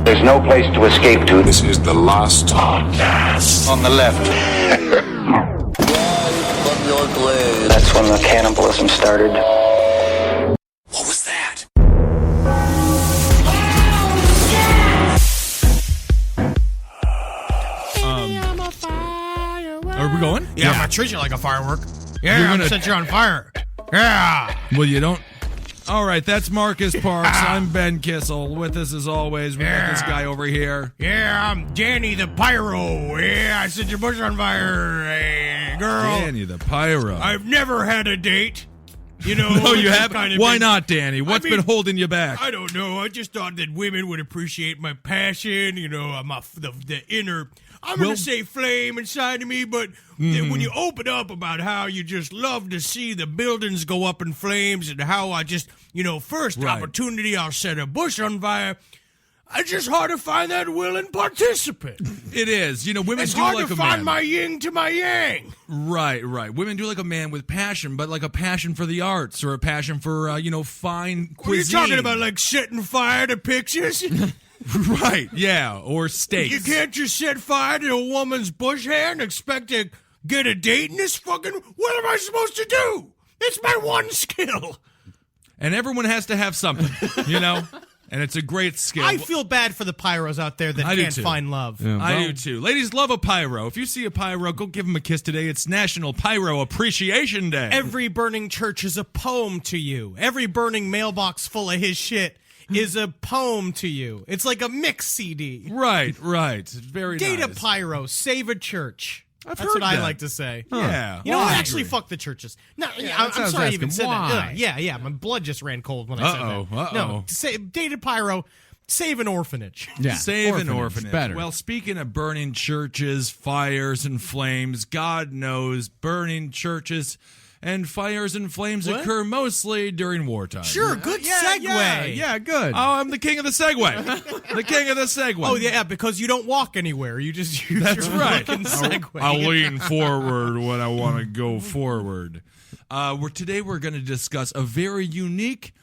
There's no place to escape to. This is the last podcast. On the left. That's when the cannibalism started. What was that? Are we going? Yeah, I'm gonna treat you like a firework. Yeah, You're I'm gonna gonna set you on fire. Yeah. Well, you don't. All right, that's Marcus Parks. I'm Ben Kissel. With us, as always, we got this guy over here. Yeah, I'm Danny the Pyro. Yeah, I set your bush on fire. Hey, girl. Danny the Pyro. I've never had a date. You know. No, you it's haven't. kind of Why been- not, Danny? What's been holding you back? I don't know. I just thought that women would appreciate my passion. You know, the inner. I'm going to say flame inside of me, but when you open up about how you just love to see the buildings go up in flames and how I just, first opportunity I'll set a bush on fire, it's just hard to find that willing participant. It is. Women It's do hard like to a find man. my yin to my yang. Right. Women do like a man with passion, but like a passion for the arts or a passion for, fine cuisine. What are you talking about, like setting fire to pictures? Right, yeah, or steaks. You can't just set fire to a woman's bush hair and expect to get a date in this fucking... What am I supposed to do? It's my one skill. And everyone has to have something, And it's a great skill. I feel bad for the pyros out there that can't find love. Yeah, I do too. Ladies love a pyro. If you see a pyro, go give him a kiss today. It's National Pyro Appreciation Day. Every burning church is a poem to you. Every burning mailbox full of his shit is a poem to you. It's like a mix CD. Right. It's very Date nice. a pyro, save a church. That's what that. I like to say. Yeah. You know what? Actually, fuck the churches. No, I'm sorry I even said why? that. Yeah. My blood just ran cold when I said that. No, date a pyro, save an orphanage. Yeah, Save an orphanage. Better. Well, speaking of burning churches, fires, and flames, God knows burning churches and fires and flames occur mostly during wartime. Sure, good segue. Yeah, good. Oh, I'm the king of the segue. The king of the segue. Oh, yeah, because you don't walk anywhere. You just use That's your right. fucking segue. I'll lean forward when I want to go forward. Today we're going to discuss a very unique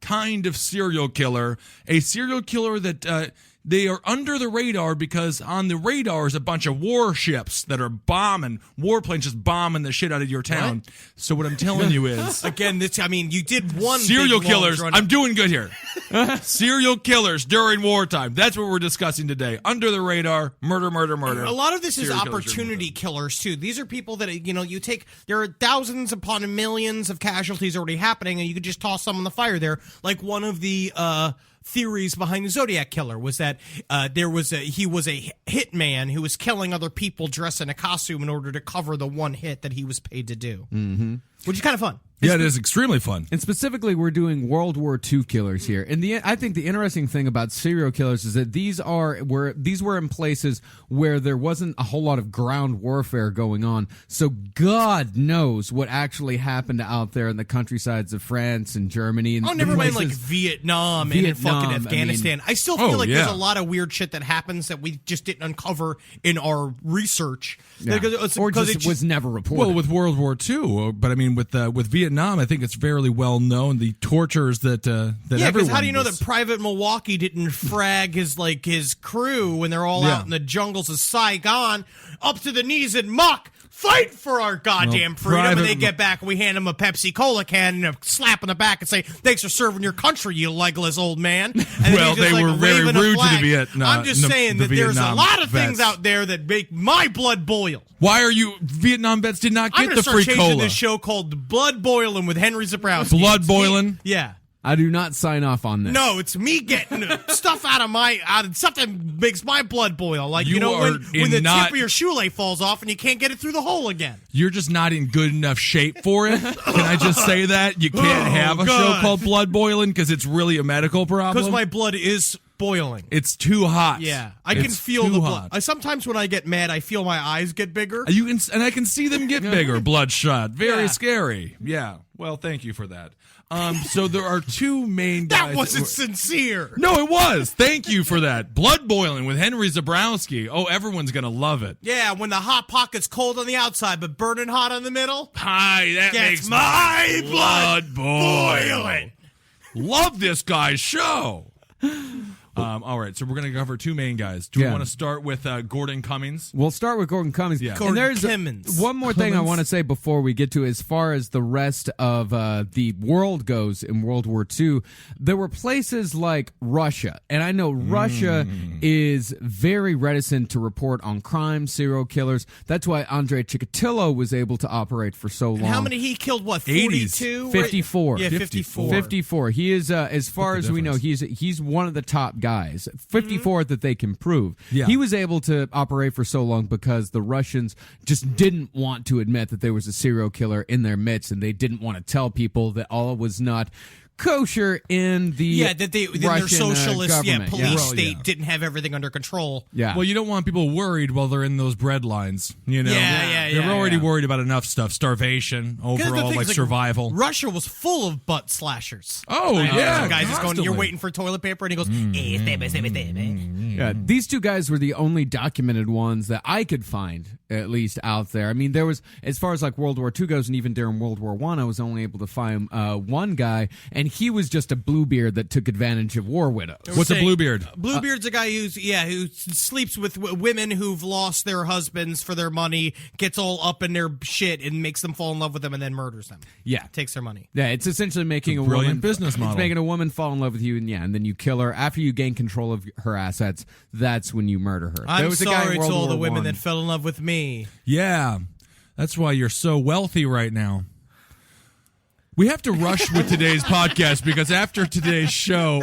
kind of serial killer. A serial killer that they are under the radar because on the radar is a bunch of warships that are bombing, warplanes just bombing the shit out of your town. What? So what I'm telling you is... Again, you did one serial big, long, killers. drawn- I'm doing good here. Serial killers during wartime. That's what we're discussing today. Under the radar, murder. A lot of this is Serial killers opportunity killers, too. These are people that, you take, there are thousands upon millions of casualties already happening, and you could just toss some in the fire there. Like one of the theories behind the Zodiac Killer was that he was a hitman who was killing other people dressed in a costume in order to cover the one hit that he was paid to do. Mm-hmm. Which is kind of fun. Yeah, it is extremely fun. And specifically, we're doing World War II killers here. And I think the interesting thing about serial killers is that these were in places where there wasn't a whole lot of ground warfare going on. So God knows what actually happened out there in the countrysides of France and Germany. And never mind like places- Vietnam and in fucking Afghanistan. I still feel like there's yeah. a lot of weird shit that happens that we just didn't uncover in our research. Yeah. Or just was never reported. Well, with World War II, but I mean, with Vietnam, I think it's fairly well known the tortures that because everyone how do you know was- that Private Milwaukee didn't frag his crew when they're all out in the jungles of Saigon up to the knees in muck? Fight for our goddamn freedom, and they get back and we hand them a Pepsi Cola can and a slap on the back and say, "Thanks for serving your country, you legless old man." And Well, just, they were very waving a rude to the flag. Vietnam. I'm just saying the that there's a Vietnam lot of things vets. out there that make my blood boil. Why are you Vietnam vets did not I'm get going the to start free changing cola? this show called Blood Boiling with Henry Zabrowski. Blood boiling? Yeah. I do not sign off on this. No, it's me getting stuff out of stuff that makes my blood boil. Like, You are when the not- tip of your shoelace falls off and you can't get it through the hole again. You're just not in good enough shape for it. Can I just say that? You can't have a show God. called Blood Boiling because it's really a medical problem. Because my blood is boiling. It's too hot. Yeah, I can It's feel too the blood. hot. Sometimes when I get mad, I feel my eyes get bigger. And I can see them get bigger, bloodshot. Very Yeah. scary. Yeah. Well, thank you for that. So there are two main guys. That wasn't sincere. No, it was. Thank you for that. Blood Boiling with Henry Zabrowski. Oh, everyone's going to love it. Yeah, when the hot pocket's cold on the outside but burning hot on the middle. Hi, that Gets makes my blood boiling. boiling. Love this guy's show. All right, so we're going to cover two main guys. Do we want to start with Gordon Cummins? We'll start with Gordon Cummins. Yeah. And there's Cummins. one more thing I want to say before we get to as far as the rest of the world goes in World War II. There were places like Russia, and I know Russia is very reticent to report on crime, serial killers. That's why Andrei Chikatilo was able to operate for so long. How many he killed? What, 42? 54. Yeah, 54. He is, as far as we know, he's one of the top guys. 54 that they can prove. Yeah. He was able to operate for so long because the Russians just didn't want to admit that there was a serial killer in their midst, and they didn't want to tell people that all was not kosher in the that they Russian, their socialist government. police state didn't have everything under control. Yeah. Well, you don't want people worried while they're in those bread lines. You know, Yeah, they're already worried about enough stuff: starvation, 'Cause the overall, thing like is, survival. Russia was full of butt slashers. Oh yeah, The guy's just going, constantly. you're waiting for toilet paper, and he goes, Yeah, these two guys were the only documented ones that I could find, at least out there. I mean, there was, as far as like World War II goes, and even during World War I was only able to find one guy, and he was just a Bluebeard that took advantage of war widows. What's a Bluebeard? Bluebeard's a guy who sleeps with women who've lost their husbands for their money, gets all up in their shit, and makes them fall in love with them, and then murders them. Yeah. Takes their money. Yeah, it's essentially making a brilliant woman, business model. It's making a woman fall in love with you, and then you kill her. After you gain control of her assets, that's when you murder her. There I'm was a guy in sorry to World all the War women I. that fell in love with me. Yeah, that's why you're so wealthy right now. We have to rush with today's podcast because after today's show,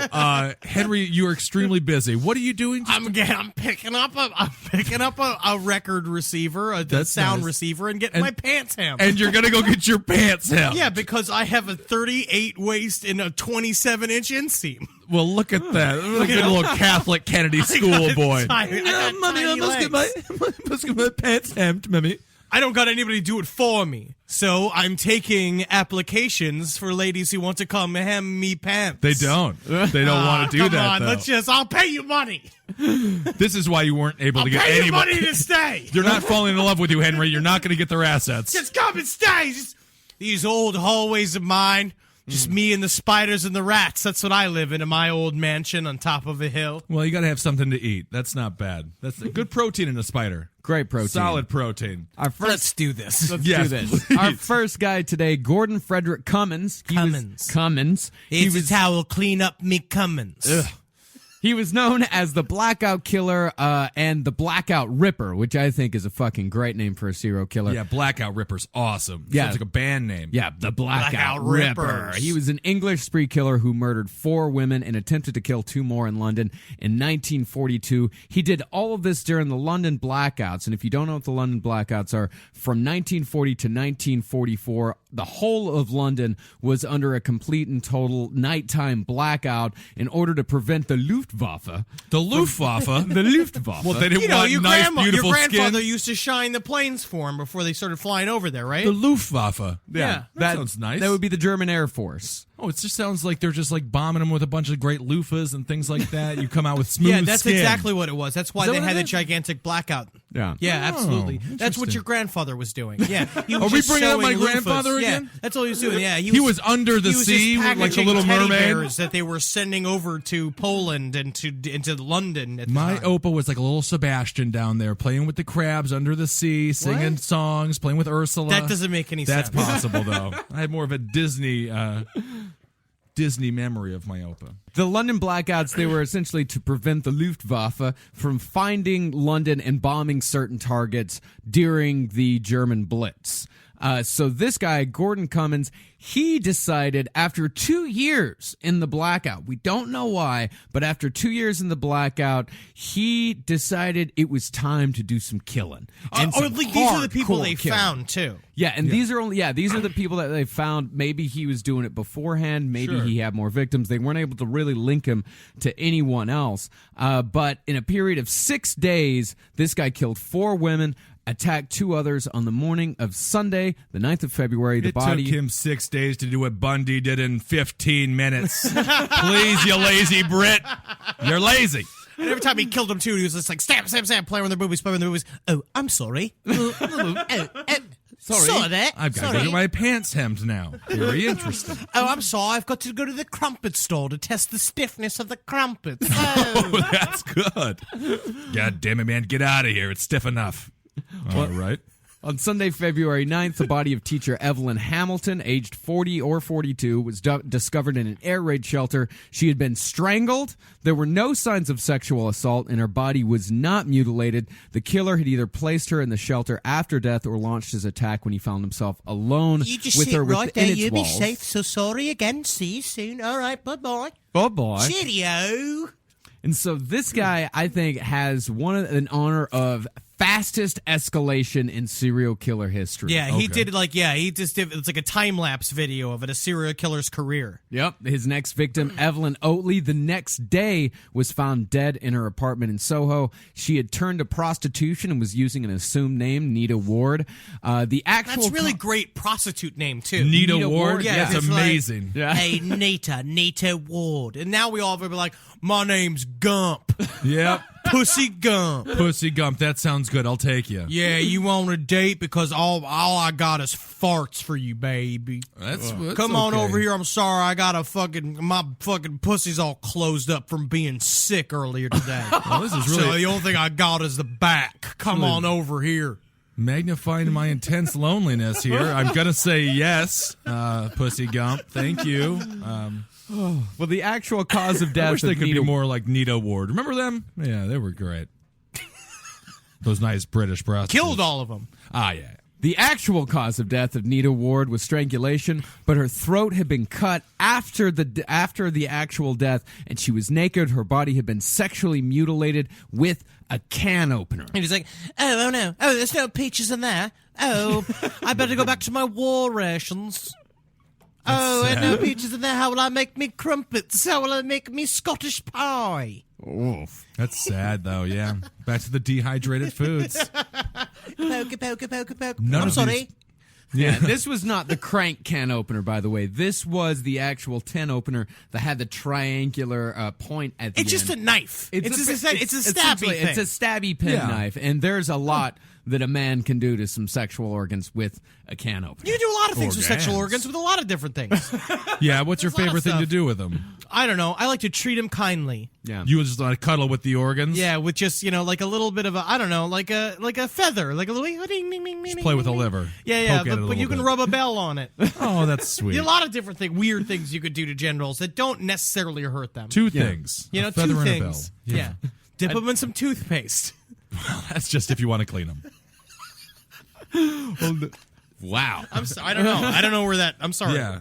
Henry, you are extremely busy. What are you doing? I'm picking up a record receiver, a That's sound nice. receiver, and getting my pants hemmed. And you're gonna go get your pants hemmed. Yeah, because I have a 38 waist and a 27-inch inseam. Well, look at that. Look at a little Catholic Kennedy schoolboy. Mommy, I must get my pants hemmed, Mommy. I don't got anybody to do it for me. So I'm taking applications for ladies who want to come hem me pants. They don't. They don't want to do come that, on, though. I'll pay you money. This is why you weren't able to get Pay you anybody. money to stay. They're not falling in love with you, Henry. You're not going to get their assets. Just come and stay. These old hallways of mine. Just me and the spiders and the rats. That's what I live in my old mansion on top of a hill. Well, you got to have something to eat. That's not bad. That's good protein in a spider. Great protein. Solid protein. Our first, Let's do this. let's Yes, do this. please. Our first guy today, Gordon Frederick Cummins. Cummins. It's a towel, clean up me Cummins. He was known as the Blackout Killer and the Blackout Ripper, which I think is a fucking great name for a serial killer. Yeah, Blackout Ripper's awesome. Yeah. Sounds like a band name. Yeah, the Blackout Blackout Ripper. Rippers. He was an English spree killer who murdered 4 women and attempted to kill 2 more in London in 1942. He did all of this during the London blackouts, and if you don't know what the London blackouts are, from 1940 to 1944, the whole of London was under a complete and total nighttime blackout in order to prevent the Luftwaffe. The Luftwaffe. The Luftwaffe. Well, they didn't want your nice, beautiful your grandfather skin. used to shine the planes for him before they started flying over there, right? The Luftwaffe. Yeah. That sounds nice. That would be the German Air Force. Oh, it just sounds like they're just like bombing them with a bunch of great loofahs and things like that. You come out with smooth Yeah, that's skin. exactly what it was. That's why that they what had it a is? gigantic blackout. Yeah. Yeah, absolutely. That's what interesting. your grandfather was doing. Yeah. He was Are we just bringing up my sewing loofahs. grandfather again? Yeah, that's all he was doing. Yeah, He was under the he was sea just with, like, the packaging Little teddy Mermaid? bears that they were sending over to Poland and into London at the My time. Opa was like a little Sebastian down there, playing with the crabs under the sea, singing songs, playing with Ursula. That doesn't make any That's sense. possible, though. I had more of a Disney memory of my Opa. The London blackouts, they were essentially to prevent the Luftwaffe from finding London and bombing certain targets during the German Blitz. So this guy, Gordon Cummins, he decided after 2 years in the blackout, we don't know why, but after 2 years in the blackout, he decided it was time to do some killing. And some these are the people hardcore they killing. found too. Yeah, and these are the people that they found. Maybe he was doing it beforehand. Maybe he had more victims. They weren't able to really link him to anyone else. But in a period of 6 days, this guy killed 4 women, attacked 2 others on the morning of Sunday, the 9th of February. The It body. took him 6 days to do what Bundy did in 15 minutes. Please, you lazy Brit. You're lazy. And every time he killed them too, he was just like stab, playing with their boobies, playing with their boobies. Oh, I'm sorry. Sorry. I've got to get my pants hemmed now. Very interesting. Oh, I'm sorry. I've got to go to the crumpet store to test the stiffness of the crumpets. Oh. Oh, that's good. God damn it, man. Get out of here. It's stiff enough. All right. On Sunday, February 9th, the body of teacher Evelyn Hamilton, aged 40 or 42, was discovered in an air raid shelter. She had been strangled. There were no signs of sexual assault, and her body was not mutilated. The killer had either placed her in the shelter after death or launched his attack when he found himself alone You just with sit her right within there. its You be walls. safe. So sorry again. See you soon. All right. Bye-bye. Oh, boy. Cheerio. And so this guy, I think, has an honor of fastest escalation in serial killer history. Yeah, he did it's like a time-lapse video of it, a serial killer's career. Yep. His next victim, Evelyn Oatley, the next day was found dead in her apartment in Soho. She had turned to prostitution and was using an assumed name, Nita Ward. The actual That's really great prostitute name, too. Nita Ward? Yeah, That's it's like, amazing. Yeah. Hey, Nita Ward. And now we all be like, my name's Gump. Yep. Pussy Gump. Pussy Gump. That sounds good. I'll take you. Yeah, you want a date because all I got is farts for you, baby. That's Come on okay. over here. I'm sorry. I got my fucking pussy's all closed up from being sick earlier today. Well, this is So really the only thing I got is the back. Come on over here. magnifying my intense loneliness here. I'm going to say yes, Pussy Gump. Thank you. Well, the actual cause of I death wish they of could Nita be more like Nita Ward. Remember them? Yeah, they were great. Those nice British prostitutes. Killed all of them. Ah, yeah. The actual cause of death of Nita Ward was strangulation, but her throat had been cut after the actual death, and she was naked. Her body had been sexually mutilated with a can opener. And he's like, oh no. Oh, there's no peaches in there. Oh, I better go back to my war rations. Oh, and no peaches in there. How will I make me crumpets? How will I make me Scottish pie? Oof. That's sad, though, yeah. Back to the dehydrated foods. Poke. None I'm of sorry. these- Yeah, this was not the crank can opener, by the way. This was the actual tin opener that had the triangular point at the end. It's just a knife. It's a stabby essentially- thing. It's a stabby pen Yeah. knife, and there's a lot that a man can do to some sexual organs with a can opener. You can do a lot of things with sexual Organs. organs with a lot of different things. Yeah, what's your There's a lot of favorite thing to stuff. do with them? I don't know. I like to treat him kindly. Yeah. You just want to cuddle with the organs? Yeah, with just, like a little bit of a, I don't know, like a feather, like a little ding, ding, ding, Just ding, play with the ding, ding. liver. Yeah, Poke at it a but little you can bit. rub a bell on it. Oh, that's sweet. A lot of different weird things you could do to generals that don't necessarily hurt them. Two things. You know, A feather two and a things. bell. Yeah. Dip them in some toothpaste. That's just if you want to clean them. Wow. I'm sorry. I don't know. I don't know where that. I'm sorry. Yeah.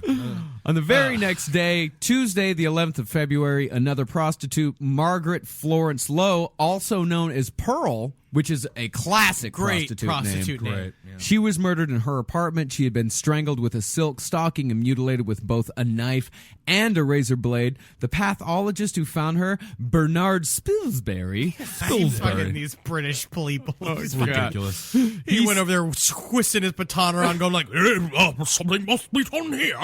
On the very next day, Tuesday, the 11th of February, another prostitute, Margaret Florence Lowe, also known as Pearl, which is a classic Great prostitute name. Great. Yeah. She was murdered in her apartment. She had been strangled with a silk stocking and mutilated with both a knife and a razor blade. The pathologist who found her, Bernard Spilsbury, Fucking these British people. It's ridiculous. He went over there twisting his baton around, going like, something must be done here.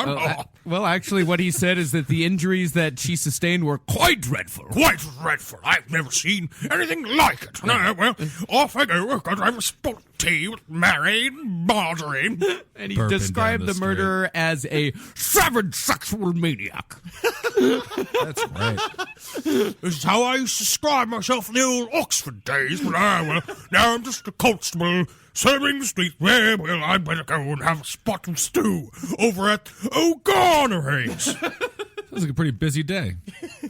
well, actually, what he said is that the injuries that she sustained were quite dreadful. Quite dreadful. I've never seen anything like it. Well, off I go, because I'm sport tea with Mary and Marjorie. And he Burping described down the the murderer as a savage sexual maniac. That's right. This is how I used to describe myself in the old Oxford days. But now I'm just a constable serving the street. Well, I better go and have a spot of stew over at O'Goneray's. Sounds like a pretty busy day.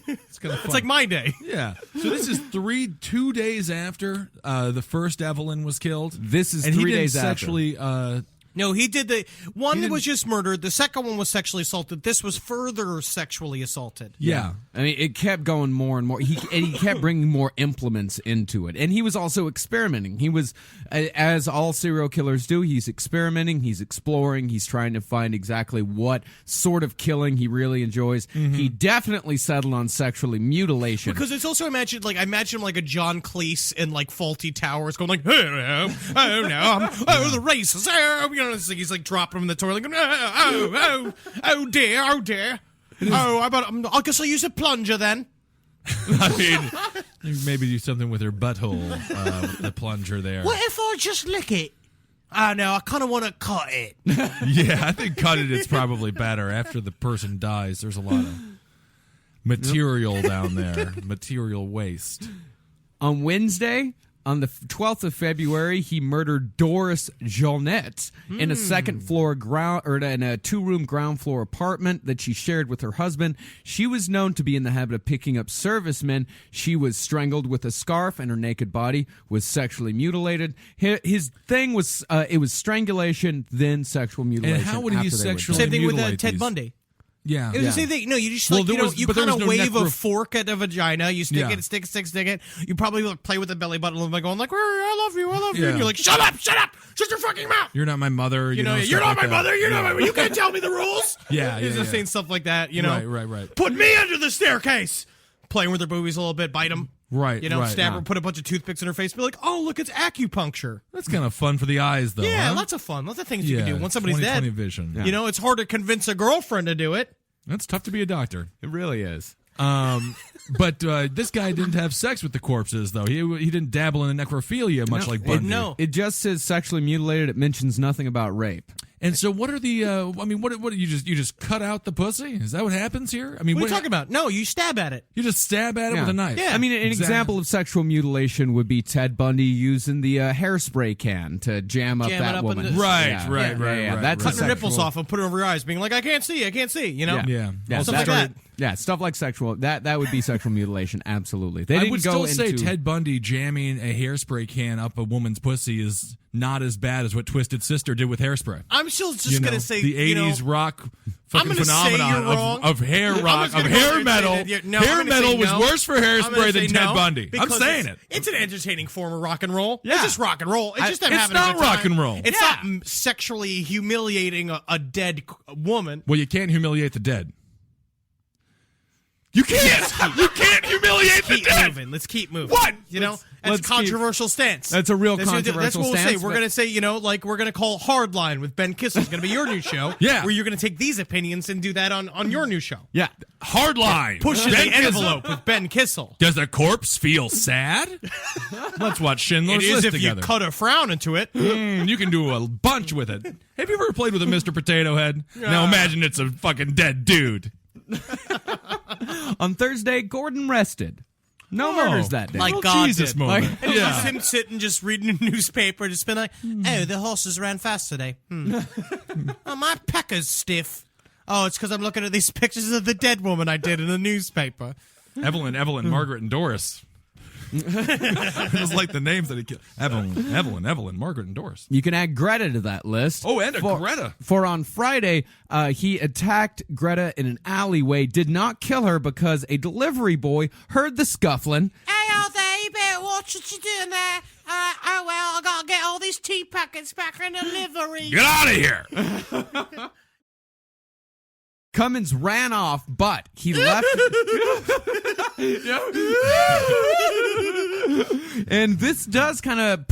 It's kind of fun. It's like my day. Yeah. So this is 2 days after the first Evelyn was killed. This is and 3 he days didn't after. sexually. No, he did the one that didn't- was just murdered. The second one was sexually assaulted. This was further sexually assaulted. Yeah. I mean, it kept going more and more. He kept bringing more implements into it. And he was also experimenting. He was, as all serial killers do, he's experimenting, he's exploring, he's trying to find exactly what sort of killing he really enjoys. He definitely settled on sexually mutilation. Because it's also imagined like him like a John Cleese in like Faulty Towers going like, oh, the races, it's like he's like dropping him in the toilet, going, oh dear. I guess I'll use a plunger then. I mean, maybe do something with her butthole, with the plunger there. What if I just lick it? no, I kind of want to cut it. Yeah, I think cut it's probably better. After the person dies, there's a lot of material down there, material waste. On Wednesday, on the 12th of February, he murdered Doris Jeanette in a in a two-room ground floor apartment that she shared with her husband. She was known to be in the habit of picking up servicemen. She was strangled with a scarf, and her naked body was sexually mutilated. His thing was it was strangulation, then sexual mutilation. And how would he after they were sexually done. Same thing with mutilate Ted these? Bundy. Yeah. It was the same thing. No, you just Well, like, there was- you but there kind was of no wave a necro- fork at a vagina. You stick Yeah. it, stick it. You probably like, play with the belly button a little bit, going like, I love you. Yeah. And you're like, shut up, shut your fucking mouth. You're not my mother. You know, stuff you're not like my that. mother. You're not Yeah. my. You can't tell me the rules. Yeah, He's yeah, just yeah. saying stuff like that. You know, Right. Put me under the staircase. Playing with their boobies a little bit, bite them. Right, You know, right, stab yeah. her, put a bunch of toothpicks in her face, be like, oh, look, it's acupuncture. That's kind of fun for the eyes, though. Yeah, huh? lots of fun. Lots of things you can do. When somebody's 20/20 dead, vision. you know, it's hard to convince a girlfriend to do it. That's tough to be a doctor. It really is. But this guy didn't have sex with the corpses, though. He didn't dabble in necrophilia, much like Bundy. no. It just says sexually mutilated. It mentions nothing about rape. And so, what are the? I mean, what you just cut out the pussy? Is that what happens here? I mean, What are you talking about? No, you stab at it. You just stab at it with a knife. Yeah. I mean, an example of sexual mutilation would be Ted Bundy using the hairspray can to jam up Jam it that up woman. in the- Right, Yeah. right. That's Cutting her a nipples sexual- off and put it over your eyes, being like, I can't see, you know? Yeah. Also Stuff like that. Yeah, stuff like sexual. That would be sexual mutilation. Absolutely. They I didn't would go still say into, Ted Bundy jamming a hairspray can up a woman's pussy is not as bad as what Twisted Sister did with hairspray. I'm still just You know, going to say, the you know, 80s rock fucking gonna say phenomenon you're wrong. of hair I'm rock, just of gonna go hair there and metal. say that, no, I'm Hair gonna metal say was no. worse for I'm hairspray gonna than say Ted no, Bundy. I'm because saying it. It's an entertaining form of rock and roll. Yeah. It's just rock and roll. It's just them it's having a not good time. rock and roll. It's not sexually humiliating a dead woman. Well, you can't humiliate the dead. You can't. You can't humiliate the Keep dead. moving. Let's keep moving. What? You know? let's That's a controversial stance. That's a real That's controversial what we'll stance, say. We're but- going to say, you know, like we're going to call Hardline with Ben Kissel. It's going to be your new show. Yeah. Where you're going to take these opinions and do that on your new show. Yeah. Hardline. Pushing Ben the Kissel. envelope with Ben Kissel. Does a corpse feel sad? Let's watch Schindler's It is List if together. you cut a frown into it. You can do a bunch with it. Have you ever played with a Mr. Potato Head? Now imagine it's a fucking dead dude. On Thursday, Gordon rested. No murders that day. Like Little God Jesus did. moment. And it's yeah. just him sitting, just reading a newspaper, just been like, oh, the horses ran fast today. Oh, my pecker's stiff. Oh, it's because I'm looking at these pictures of the dead woman I did in the newspaper. Evelyn, Margaret, and Doris. It was like the names that he killed. Evelyn, Margaret, and Doris. You can add Greta to that list. Oh, and a Greta. For on Friday, he attacked Greta in an alleyway, did not kill her because a delivery boy heard the scuffling. Hey, out there, you better watch what you're doing there. Oh, well, I got to get all these tea packets back in delivery. Get out of here. Cummins ran off, but he left. And this does kind of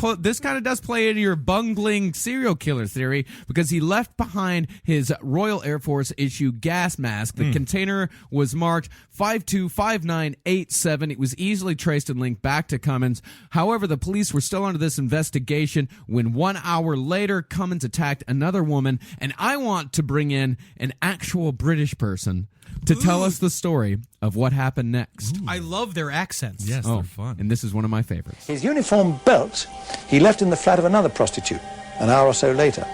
does play into your bungling serial killer theory because he left behind his Royal Air Force issue gas mask. The container was marked 525987. It was easily traced and linked back to Cummins. However, the police were still under this investigation when 1 hour later Cummins attacked another woman. And I want to bring in an actual British person to tell us the story of what happened next. I love their accents. Yes, Oh, they're fun. and this is one of my favorites. His uniform belt he left in the flat of another prostitute an hour or so later.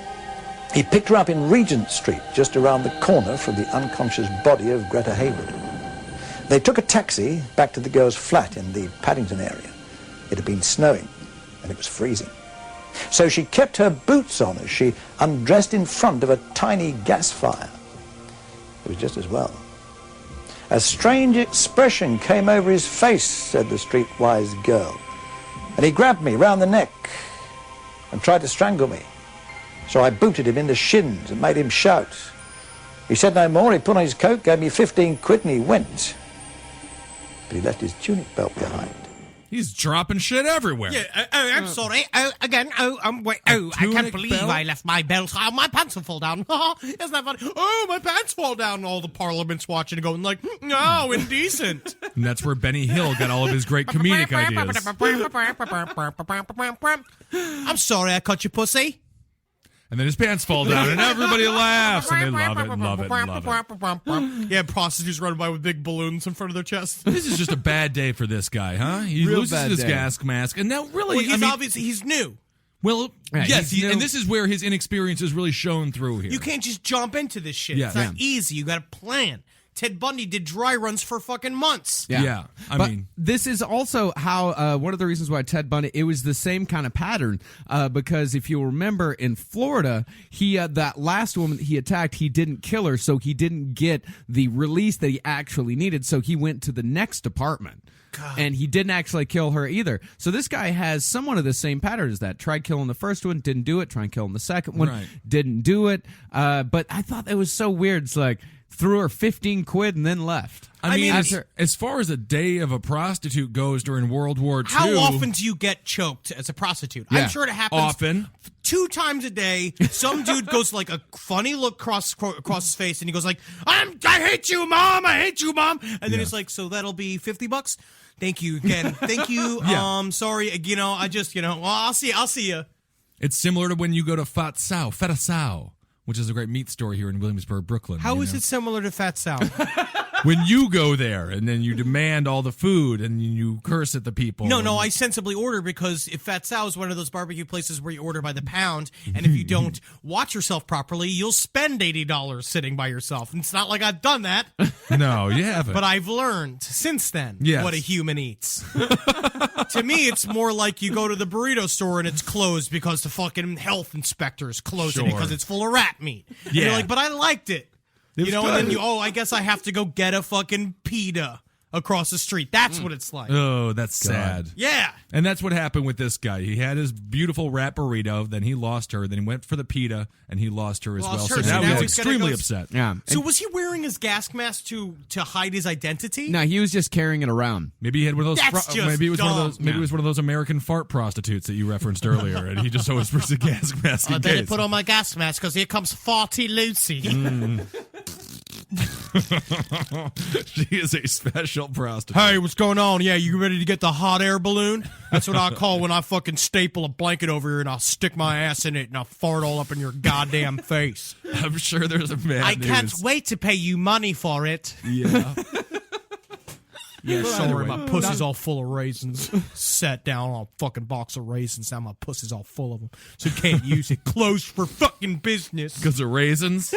He picked her up in Regent Street, just around the corner from the unconscious body of Greta Hayward. They took a taxi back to the girl's flat in the Paddington area. It had been snowing, and it was freezing. So she kept her boots on as she undressed in front of a tiny gas fire. It was just as well. A strange expression came over his face, said the streetwise girl, and he grabbed me round the neck and tried to strangle me. So I booted him in the shins and made him shout. He said no more, he put on his coat, gave me 15 quid and he went. But he left his tunic belt behind. He's dropping shit everywhere. Yeah, I'm sorry. Again. Wait. I can't tunic believe belt? I left my belt. Oh, my pants will fall down. Isn't that funny? Oh, my pants fall down. All the Parliament's watching and going like, no, indecent. And that's where Benny Hill got all of his great comedic ideas. I'm sorry I cut your pussy. And then his pants fall down, and everybody laughs, and they love it, love it, love it. Yeah, prostitutes running by with big balloons in front of their chest. This is just a bad day for this guy, huh? He Real loses bad his day. gas mask, and now really, Well, he's I mean, obviously he's new. well, Yeah, yes, he's new. and this is where his inexperience is really shown through here. You can't just jump into this shit. Yeah. It's not easy. You got to plan. Ted Bundy did dry runs for fucking months. Yeah, I But mean, this is also how one of the reasons why Ted Bundy. It was the same kind of pattern because if you remember in Florida, he that last woman he attacked, he didn't kill her, so he didn't get the release that he actually needed. So he went to the next apartment. And he didn't actually kill her either. So this guy has somewhat of the same pattern as that. Tried killing the first one, didn't do it. Tried killing the second one, Right. didn't do it. But I thought that was so weird. It's like threw her 15 quid and then left. I mean, after- as far as a day of a prostitute goes during World War II, How often do you get choked as a prostitute? Yeah. I'm sure it happens Often. 2 times a day. Some dude goes like a funny look across his face, and he goes like, "I hate you, mom. I hate you, mom." And then it's like, "So that'll be $50." Thank you again. Thank you. Yeah. Sorry. I just well, I'll see you. It's similar to when you go to Feta Sao, which is a great meat store here in Williamsburg, Brooklyn. How you is know? it similar to Fat Sal? When you go there and then you demand all the food and you curse at the people. No, and- I sensibly order because if Fat Sal is one of those barbecue places where you order by the pound, and if you don't watch yourself properly, you'll spend $80 sitting by yourself. And it's not like I've done that, No, you haven't. but I've learned since then Yes. what a human eats. To me, it's more like you go to the burrito store and it's closed because the fucking health inspector is closing it Sure. because it's full of rat meat. And Yeah. you're like, but I liked it. was And good. then I guess I have to go get a fucking pita across the street. That's what it's like. Oh, that's sad. Yeah. And that's what happened with this guy. He had his beautiful rat burrito, then he lost her, then he went for the pita, and he lost her as Lost well. her, So so now now he's he's gotta extremely go- upset. yeah. So was he wearing his gas mask to hide his identity? No, he was just carrying it around. Maybe he had one of those. That's just maybe it was one of dumb. those. Maybe it was one of those American fart prostitutes that you referenced earlier, and he just always puts a gas mask in I better case. put on my gas mask because here comes Farty Lucy. She is a special prostitute. Hey, what's going on? Yeah, you ready to get the hot air balloon? That's what I call when I fucking staple a blanket over here and I'll stick my ass in it and I'll fart all up in your goddamn face. I'm sure there's a man. I can't who's- wait to pay you money for it. Yeah. Yeah, sorry, anyway, my pussy's all full of raisins. Sat down on a fucking box of raisins. Now my pussy's all full of them. So can't use it. Closed for fucking business. Because of raisins.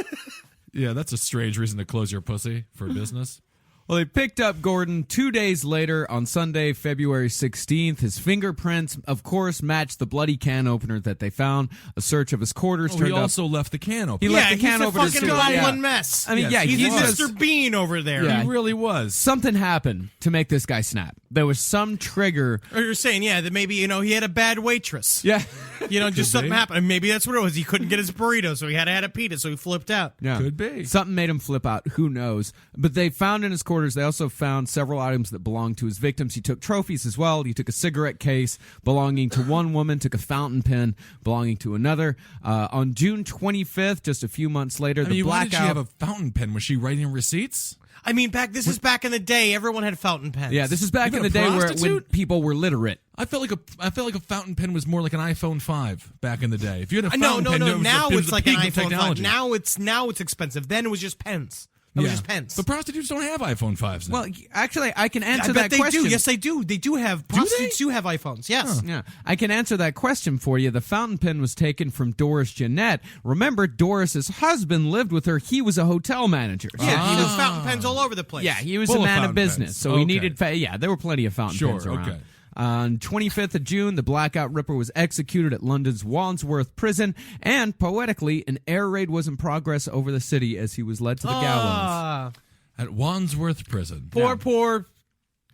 Yeah, that's a strange reason to close your pussy for business. Well, they picked up Gordon 2 days later on Sunday, February 16th. His fingerprints, of course, matched the bloody can opener that they found. A search of his quarters Oh, turned he up. also left the can open. He left the can he's opener a fucking too, goblin yeah. mess. I mean, Yes, yeah, he he He's was. was. Mr. Bean over there. Yeah. He really was. Something happened to make this guy snap. There was some trigger. Or you're saying, that maybe, he had a bad waitress. Yeah. Just something be. happened. And maybe that's what it was. He couldn't get his burrito, so he had to add a pita, so he flipped out. Yeah. Could be. Something made him flip out. Who knows? But they found in his quarters, they also found several items that belonged to his victims. He took trophies as well. He took a cigarette case belonging to one woman, took a fountain pen belonging to another. On June 25th, just a few months later, the why did she blackout. have a fountain pen? Was she writing receipts? I mean, this is back in the day. Everyone had fountain pens. Yeah, this is back Even in the a day when prostitute? people were literate. I felt like a fountain pen was more like an iPhone 5 back in the day. If you had a No. fountain pen, it was Now it was it's the like an peak of iPhone 5. technology. Now it's expensive. Then it was just pens. It was Yeah. just pens. But prostitutes don't have iPhone 5s now. Well, actually, I can I answer bet that they question. do. Yes, they do. They do have prostitutes. Do have iPhones? Yes. Yeah, I can answer that question for you. The fountain pen was taken from Doris Jeanette. Remember, Doris's husband lived with her. He was a hotel manager. Yeah, he was fountain pens all over the place. Yeah, he was Full a of man of fountain business, pens. so he Okay. needed. There were plenty of fountain Sure, pens around. okay. On 25th of June, the Blackout Ripper was executed at London's Wandsworth Prison, and poetically, an air raid was in progress over the city as he was led to the gallows. At Wandsworth Prison. Poor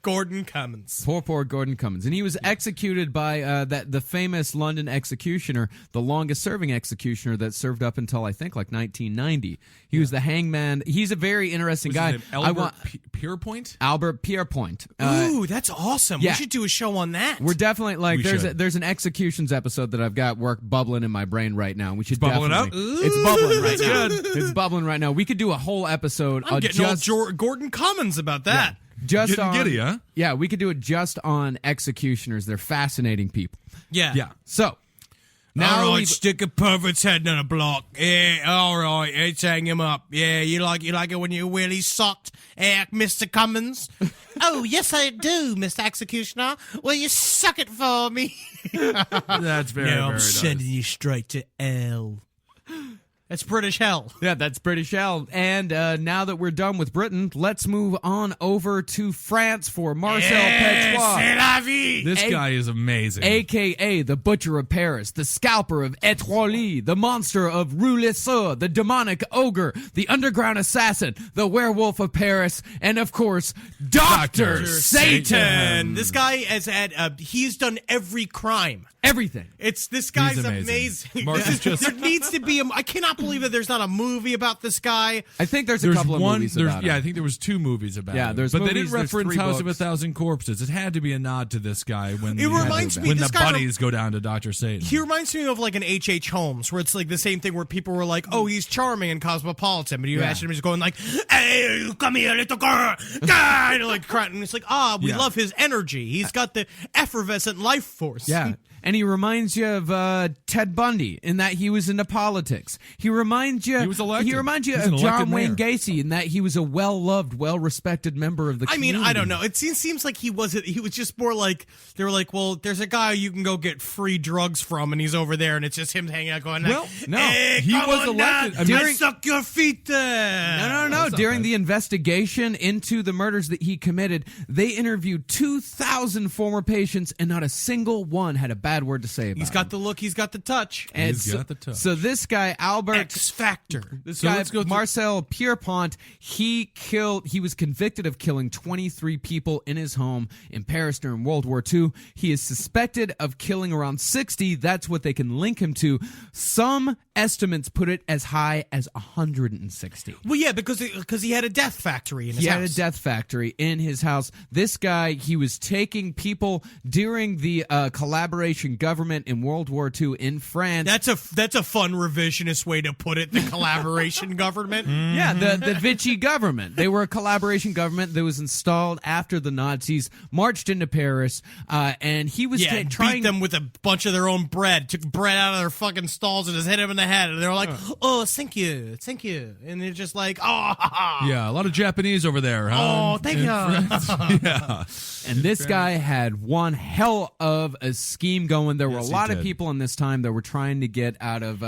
Gordon Cummins. Poor Gordon Cummins. And he was executed by the famous London executioner, the longest-serving executioner that served up until, I think, like 1990. He was the hangman. He's a very interesting What's guy. his name? Albert Pierpoint? Albert Pierpoint. Ooh, that's awesome. yeah. We should do a show on that. We're definitely like We should. there's an executions episode that I've got bubbling in my brain right now. We should bubbling definitely, up? It's bubbling right now. It's bubbling right now. We could do a whole episode I'm on getting all just Gordon Cummins about that. just Getting on giddy, huh? Yeah, we could do it just on executioners. They're fascinating people. Yeah. Yeah. So Now all right, we've- stick a pervert's head on a block. Yeah, all right, let's hang him up. Yeah, you like it when you really sucked, Mr. Cummins? Oh, yes, I do, Mr. Executioner. Will you suck it for me? That's very, Now very I'm nice. sending you straight to hell. That's British hell. Yeah, that's British hell. And now that we're done with Britain, let's move on over to France for Marcel Petoit. C'est la vie. This guy is amazing. A.K.A. the Butcher of Paris, the Scalper of Étoile, the Monster of Rue Les Sceaux, the Demonic Ogre, the Underground Assassin, the Werewolf of Paris, and of course, Dr. Satan. This guy has had, he's done every crime. Everything. This guy's He's amazing. amazing. Mark is just- there needs to be I cannot believe that there's not a movie about this guy. I think there's a There's couple of one. movies There's, about yeah, I him. think there was 2 movies about Yeah, him. there's but they movies, didn't there's reference 3 House of a books. Thousand Corpses. It had to be a nod to this guy when It reminds me- when this the guy bunnies go down to Dr. Satan. He reminds me of like an H.H. Holmes, where it's like the same thing where people were like, oh, he's charming and cosmopolitan, but you imagine him just going like, hey, you come here, little girl, and like crying, and it's like, we Yeah. love his energy. He's got the effervescent life force. Yeah. And he reminds you of Ted Bundy in that he was into politics. He reminds you. He was elected. He reminds you He's an of John elected Wayne mayor. Gacy in that he was a well-loved, well-respected member of the I mean, community. I don't know. It seems like he was just more like, they were like, well, there's a guy you can go get free drugs from, and he's over there, and it's just him hanging out going, Well, no. hey, He come was on elected. down. I mean- I suck your feet. No. During the investigation into the murders that he committed, they interviewed 2,000 former patients, and not a single one had a bad word to say about He's got the look, he's got the touch. And He's got the touch. So this guy, Albert, X Factor. this So guy, let's go through- Marcel Pierpont, he was convicted of killing 23 people in his home in Paris during World War II. He is suspected of killing around 60. That's what they can link him to. Some estimates put it as high as 160. Well, yeah, because he had a death factory in his He house. had a death factory in his house. This guy, he was taking people during the collaboration government in World War II in France. That's a fun revisionist way to put it. The collaboration government. Yeah, the Vichy government. They were a collaboration government that was installed after the Nazis marched into Paris, and he was Yeah, trying beat them with a bunch of their own bread. Took bread out of their fucking stalls and just hit them in the head. And they were like, "Oh, thank you." And they're just like, "Oh, Yeah, a lot of Japanese over there, huh? oh, thank you." Yeah. And this guy had one hell of a scheme going. There were Yes, a he lot of did. people in this time that were trying to get out of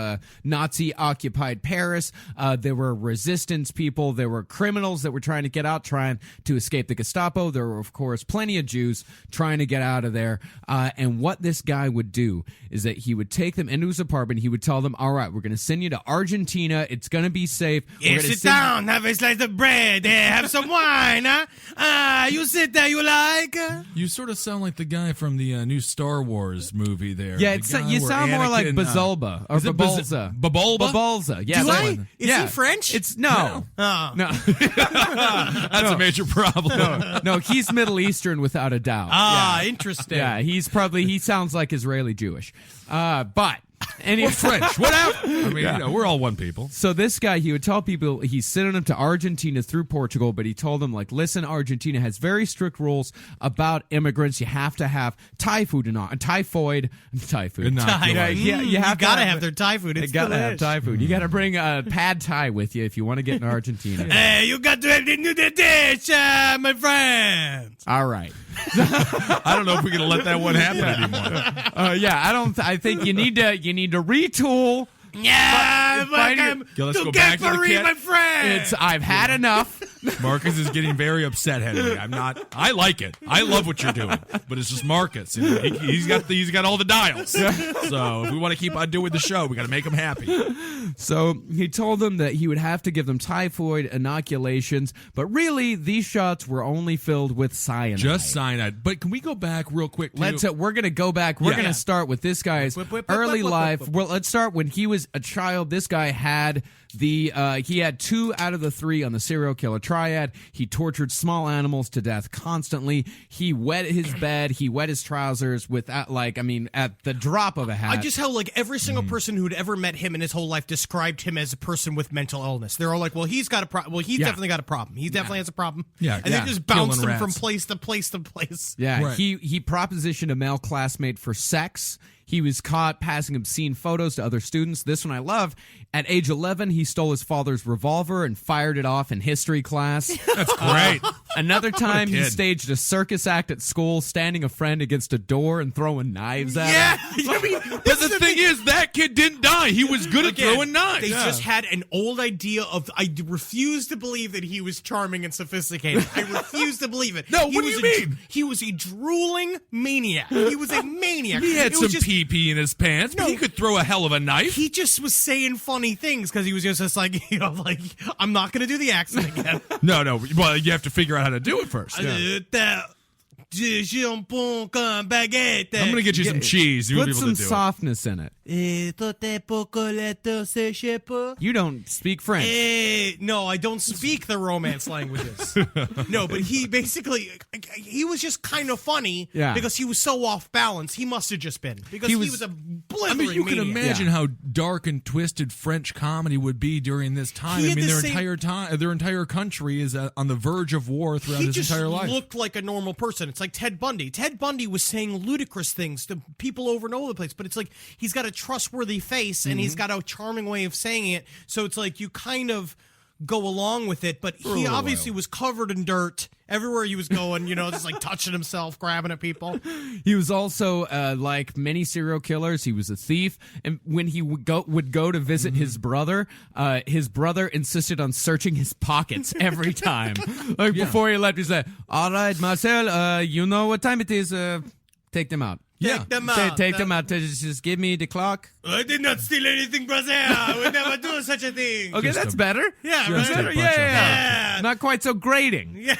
Nazi-occupied Paris. There were resistance people. There were criminals that were trying to get out, trying to escape the Gestapo. There were, of course, plenty of Jews trying to get out of there. And what this guy would do is that he would take them into his apartment. He would tell them, all right, we're going to send you to Argentina. It's going to be safe. We're Yeah, gonna sit send you- down, have a slice of bread, have some wine, huh? You sit there, you like? You sort of sound like the guy from the new Star Wars movie there. Yeah, The guy you where sound more like Anakin, Bazulba or is it Babolza. Babolba? Babolza. Yeah, Do that I? one. Is yeah. he French? It's no. Oh. No. That's a major problem. No, he's Middle Eastern without a doubt. Interesting. Yeah, he sounds like Israeli Jewish. But anyway, French, whatever. I mean, we're all one people. So this guy, he would tell people he's sending them to Argentina through Portugal, but he told them, like, listen, Argentina has very strict rules about immigrants. You have to have typhoid. Inoculum. Yeah, you have to gotta have their Thai food. You It's gotta have delish. Thai food. You gotta bring a pad Thai with you if you want to get in Argentina. Hey, you got to have the new dish, my friends. All right. I don't know if we're gonna let that one happen anymore. Yeah, I think you need to retool. Yeah, find welcome Yeah, let's to go back to the Getbury, kit. my friend. I've had enough. Marcus is getting very upset, Henry. I like it. I love what you're doing, but it's just Marcus. He's got all the dials. So if we want to keep on doing the show, we got to make him happy. So he told them that he would have to give them typhoid inoculations, but really these shots were only filled with cyanide. Just cyanide. But can we go back real quick? We're gonna go back. We're Yeah. gonna start with this guy's early life. Well, let's start when he was a child. This guy had he had 2 out of the 3 on the serial killer triad. He tortured small animals to death constantly. He wet his bed. He wet his trousers without, at the drop of a hat. I just how like every single person who'd ever met him in his whole life described him as a person with mental illness. They're all like, "Well, he's got a problem. Well, he's definitely got a problem. He definitely has a problem." Yeah, and yeah. they just bounced Killing him from rats. place to place to place. Yeah, Right. he propositioned a male classmate for sex. He was caught passing obscene photos to other students. This one I love. At age 11, he stole his father's revolver and fired it off in history class. That's great. Another time, he kid. staged a circus act at school, standing a friend against a door and throwing knives at him. I mean, But the thing is, that kid didn't die. He was good at Again, throwing knives. They just had an old idea of. I refuse to believe that he was charming and sophisticated. I refuse to believe it. No, He what do was you mean? He was a drooling maniac. He was a maniac. He had It was some just- pee-pee in his pants, but No. he could throw a hell of a knife. He just was saying funny things because he was just like, like, I'm not going to do the accent again. No. Well, you have to figure out how to do it first. I'm I'm going to get you some cheese. You'll be Put able some to do softness in it. You don't speak French. No, I don't speak the Romance languages. No, but he basically, he was just kind of funny because he was so off balance. He must have just been because he was a it. blithering I mean, you can maniac. imagine how dark and twisted French comedy would be during this time. He I had mean, the their same- entire country is on the verge of war throughout He his just entire life. looked like a normal person. It's like Ted Bundy. Ted Bundy was saying ludicrous things to people over and over the place, but it's like he's got a trustworthy face and he's got a charming way of saying it. So it's like you kind of go along with it, but he little obviously while. was covered in dirt everywhere he was going, just like touching himself, grabbing at people. He was also, like many serial killers, he was a thief. And when he would go to visit his brother insisted on searching his pockets every time. Like before he left, he said, "All right, Marcel, you know what time it is. Take them out." Take them out. Take them out. Just give me the clock. I did not steal anything, brother. I would never do such a thing. Okay, that's better. Yeah, Just right? a bunch Yeah. Not quite so grating. Yeah.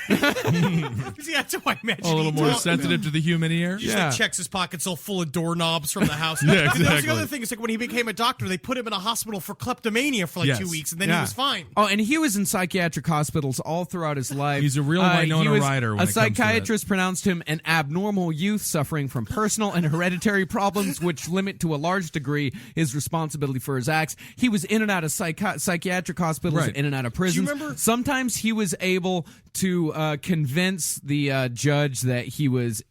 See, that's how I imagine A little he more talked. sensitive to the human ear. He just like checks his pockets all full of doorknobs from the house. Yeah, That was exactly. the other thing. It's like when he became a doctor, they put him in a hospital for kleptomania for like Yes. 2 weeks, and then he was fine. Oh, and he was in psychiatric hospitals all throughout his life. He's a real Winona Ryder when A it comes to that. psychiatrist pronounced him an abnormal youth suffering from personal and hereditary problems, which limit to a large degree his responsibility for his acts. He was in and out of psychiatric hospitals, Right. in and out of prisons. remember- Sometimes he was able to convince the judge that he was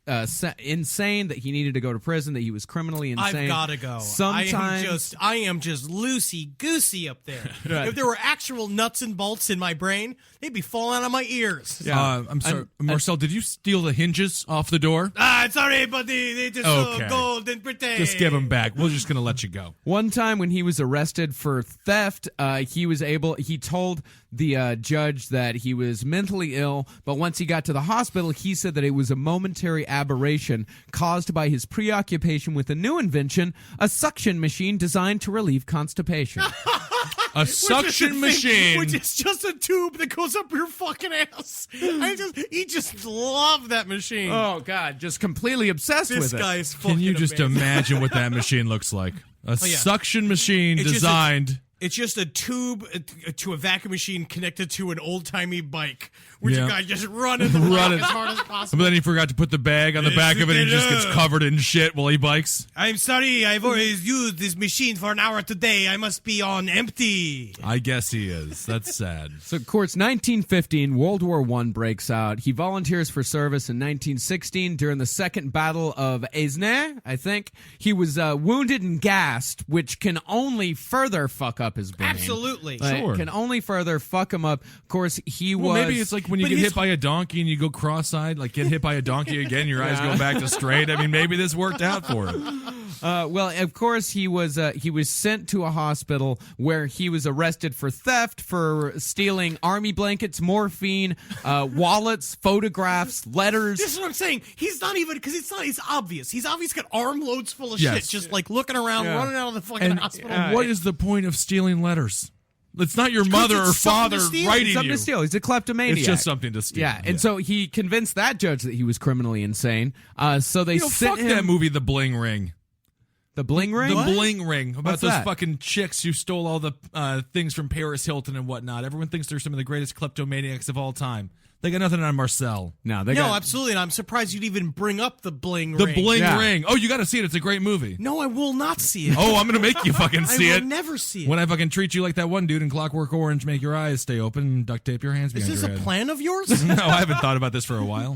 insane, that he needed to go to prison, that he was criminally insane. I've got to go. Sometimes I am just loosey goosey up there. Right. If there were actual nuts and bolts in my brain, they'd be falling out of my ears. I'm sorry, Marcel. Did you steal the hinges off the door? Sorry, but they just Okay. so gold and pretty. Just give them back. We're just gonna let you go. One time when he was arrested for theft, he told the judge that he was mentally ill, but once he got to the hospital, he said that it was a momentary aberration caused by his preoccupation with a new invention, a suction machine designed to relieve constipation. A suction machine. Which is just a tube that goes up your fucking ass. He just loved that machine. Oh, God, just completely obsessed this with it. guy's fucking Can you just amazing. imagine what that machine looks like? A yeah. suction machine It's just designed. It's just a tube to a vacuum machine connected to an old-timey bike, where the Yeah. guy just running the block as hard as But possible. then he forgot to put the bag on the back of it, and he just gets covered in shit while he bikes. I'm sorry, I've always used this machine for an hour today. I must be on empty. I guess he is. That's sad. So, of course, 1915, World War I breaks out. He volunteers for service in 1916 during the Second Battle of Aisne, I think. He was wounded and gassed, which can only further fuck up his brain. Absolutely. Like, Sure. Can only further fuck him up. Of course, he Well, was... maybe it's like when you but get his- hit by a donkey and you go cross-eyed, like get hit by a donkey again, your eyes go back to straight. I mean, maybe this worked out for him. well, of course, he was sent to a hospital where he was arrested for theft, for stealing army blankets, morphine, wallets, photographs, letters. This is what I'm saying. He's not even, because it's obvious. He's obviously got armloads full of Yes. shit, just like looking around, running out of the fucking And hospital. what is the point of stealing letters? It's not your mother or it's something father to steal. writing Something you. to steal. He's a kleptomaniac. It's just something to steal. Yeah, and so he convinced that judge that he was criminally insane. So they sent fuck him that movie, The Bling Ring. the bling ring. The Bling Ring. About What's those that? fucking chicks who stole all the things from Paris Hilton and whatnot. Everyone thinks they're some of the greatest kleptomaniacs of all time. They got nothing on Marcel. No, they No, got, absolutely. And I'm surprised you'd even bring up the bling The ring. Bling Yeah. Ring. Oh, you got to see it. It's a great movie. No, I will not see it. Oh, I'm going to make you fucking see I it. will never see it. When I fucking treat you like that one dude in Clockwork Orange, make your eyes stay open and duct tape your hands Is behind this your a head. plan of yours? No, I haven't thought about this for a while.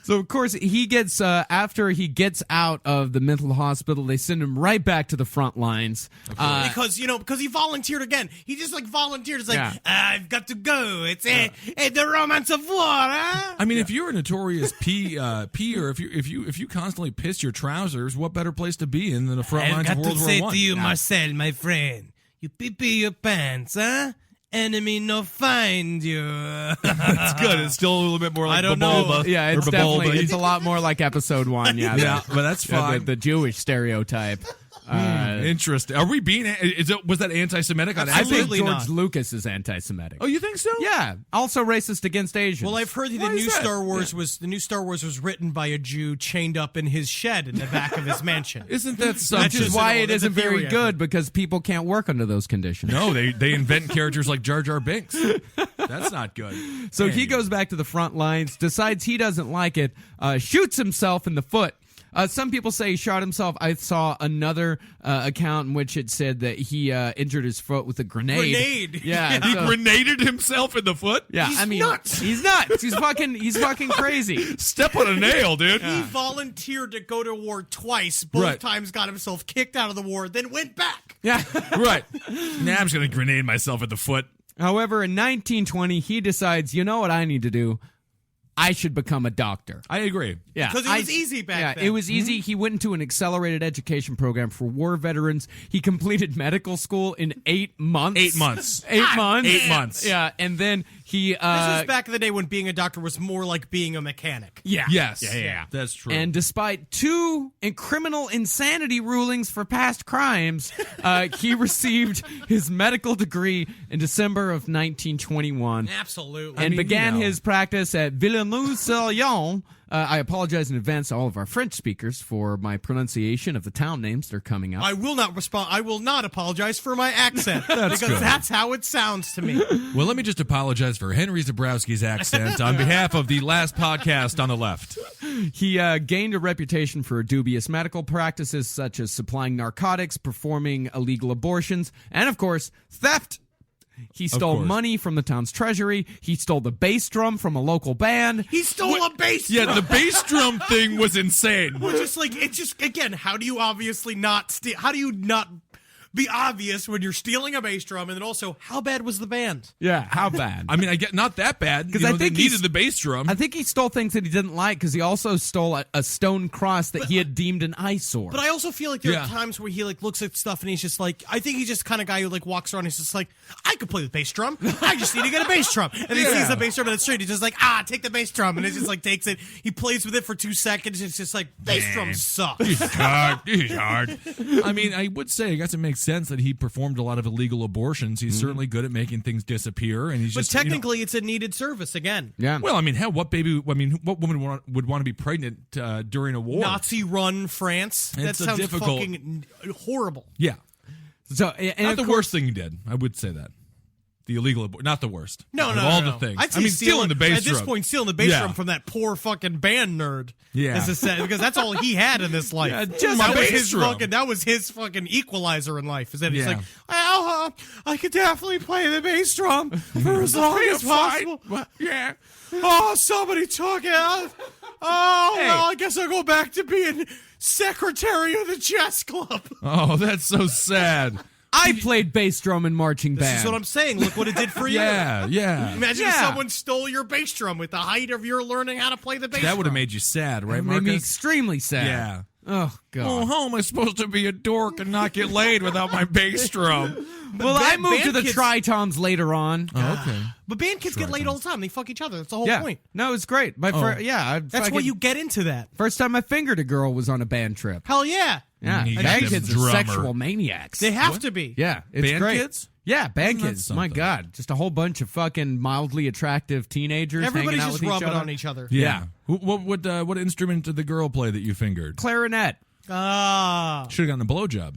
So of course he gets after he gets out of the mental hospital, they send him right back to the front lines. Because he volunteered again. He just like volunteered. It's like I've got to go. It's the romance of war. Huh? I mean, if you're a notorious peer, if you constantly piss your trousers, what better place to be in than the front lines of World War I? To you, Marcel, my friend, you pee your pants, huh? Enemy no find you. That's good. It's still a little bit more like I don't know. Babolba. Yeah, it's or definitely Babolba. it's a lot more like episode 1. Yeah, Yeah, but that's fine. the Jewish stereotype. Interesting. Are we being? Was that anti-Semitic? On I think Absolutely George not. Lucas is anti-Semitic. Oh, you think so? Yeah, also racist against Asians. Well, I've heard that Why the is new that? Star Wars was written by a Jew chained up in his shed in the back of his mansion. Isn't that which something? is why it That's a isn't very theory, I good because people can't work under those conditions. No, they invent characters like Jar Jar Binks. That's not good. So he goes back to the front lines, decides he doesn't like it, shoots himself in the foot. Some people say he shot himself. I saw another account in which it said that he injured his foot with a grenade. Grenade? Yeah. He so- grenaded himself in the foot. yeah, He's I mean, nuts. he's nuts. He's fucking crazy. Step on a nail, dude. He volunteered to go to war twice. Both Right. times got himself kicked out of the war, then went back. Yeah. Right. Now I'm just gonna grenade myself at the foot. However, in 1920, he decides, you know what I need to do? I should become a doctor. I agree. Yeah, 'Cause it was easy back then. it was easy. He went into an accelerated education program for war veterans. He completed medical school in 8 months. 8 months. 8 months. 8 months. Yeah, and then he. This was back in the day when being a doctor was more like being a mechanic. Yeah. Yes. Yeah. That's true. And despite 2 criminal insanity rulings for past crimes, he received his medical degree in December of 1921. Absolutely. And began you know. his practice at Villeneuve-sur-Yonne. I apologize in advance to all of our French speakers for my pronunciation of the town names that are coming up. I will not respond. I will not apologize for my accent because good. that's how it sounds to me. Well, let me just apologize for Henry Zabrowski's accent on behalf of the last podcast on the left. He gained a reputation for dubious medical practices such as supplying narcotics, performing illegal abortions, and, of course, theft. He stole course. money from the town's treasury. He stole the bass drum from a local band. He stole a bass Yeah, drum. the bass drum thing was insane. Well, just like it's just again, how do you obviously not steal? How do you not be obvious when you're stealing a bass drum? And then also, how bad was the band? Yeah, how bad? I mean, I get not that bad because I they think he's- needed the bass drum. I think he stole things that he didn't like because he also stole a stone cross that he had deemed an eyesore. But I also feel like there Yeah. are times where he like looks at stuff and he's just like, I think he's just the kind of guy who like walks around and he's just like, I could play the bass drum. I just need to get a bass drum. And he sees the bass drum in the street. He's just like, take the bass drum. And he just like takes it. He plays with it for 2 seconds. It's just like, bass drums suck. He's hard. He's hard. I mean, I would say, I guess it makes sense that he performed a lot of illegal abortions. He's certainly good at making things disappear, and he's But just technically, it's a needed service again. yeah. well, I mean, hell, what woman would want to be pregnant during a war? Nazi-run France. That It's a sounds difficult- fucking horrible. Yeah, So, and not of the course- worst thing he did. I would say that. The illegal abortion, not the worst. No, Of no, all no, the things. I'd say I mean, stealing the bass at this drum. point, stealing the bass Yeah. drum from that poor fucking band nerd. Yeah. Is a set, because that's all he had in this life. just my that was bass his drum. fucking. That was his fucking equalizer in life. Is that he's Yeah. like, well, I could definitely play the bass drum for as long as possible. Yeah. Oh, somebody took it. Oh, well, I guess I'll go back to being secretary of the chess club. Oh, that's so sad. I played bass drum in marching band. This is what I'm saying. Look what it did for you. Yeah, yeah. Imagine if Yeah. someone stole your bass drum with the height of your learning how to play the bass That would have drum. made you sad, right, It made me Marcus? extremely sad. Yeah. Oh, God. Oh, how am I supposed to be a dork and not get laid without my bass drum? well, I moved to band the kids- Tritoms later on. Okay. But band kids get laid all the time. They fuck each other. That's the whole yeah. point. No, it's great. That's why you get into that. First time I fingered a girl was on a band trip. Hell yeah. Yeah, You got band them kids are drummer. sexual maniacs. They have to be. Yeah, it's Band great. kids? Yeah, band Isn't that kids. My something? God, just a whole bunch of fucking mildly attractive teenagers Everybody's hanging out just with each rubbing other. on each other. Yeah. What instrument did the girl play that you fingered? Clarinet. Ah. Should have gotten a blowjob.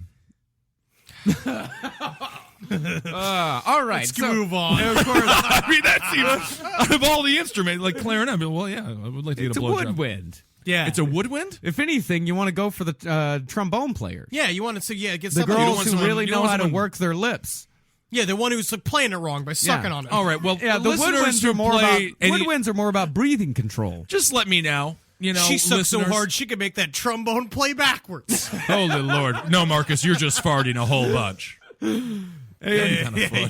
All right, Let's move on. Of course, I mean, that seems out of all the instruments, like clarinet. I mean, well, yeah, I would like to get it's a a blowjob. woodwind. Yeah. It's a woodwind. If anything, you want to go for the trombone players. Yeah, you want to get The somebody girls want who someone- really you know don't how to want someone- work their lips. Yeah, the one who's like, playing it wrong by sucking on it. All right. Well, Yeah, the listeners woodwinds who are more about play any- woodwinds are more about breathing control. Just let me know. She sucks so listeners- hard she could make that trombone play backwards. Holy Lord. No, Marcus, you're just farting a whole bunch. Hey, kind of fun.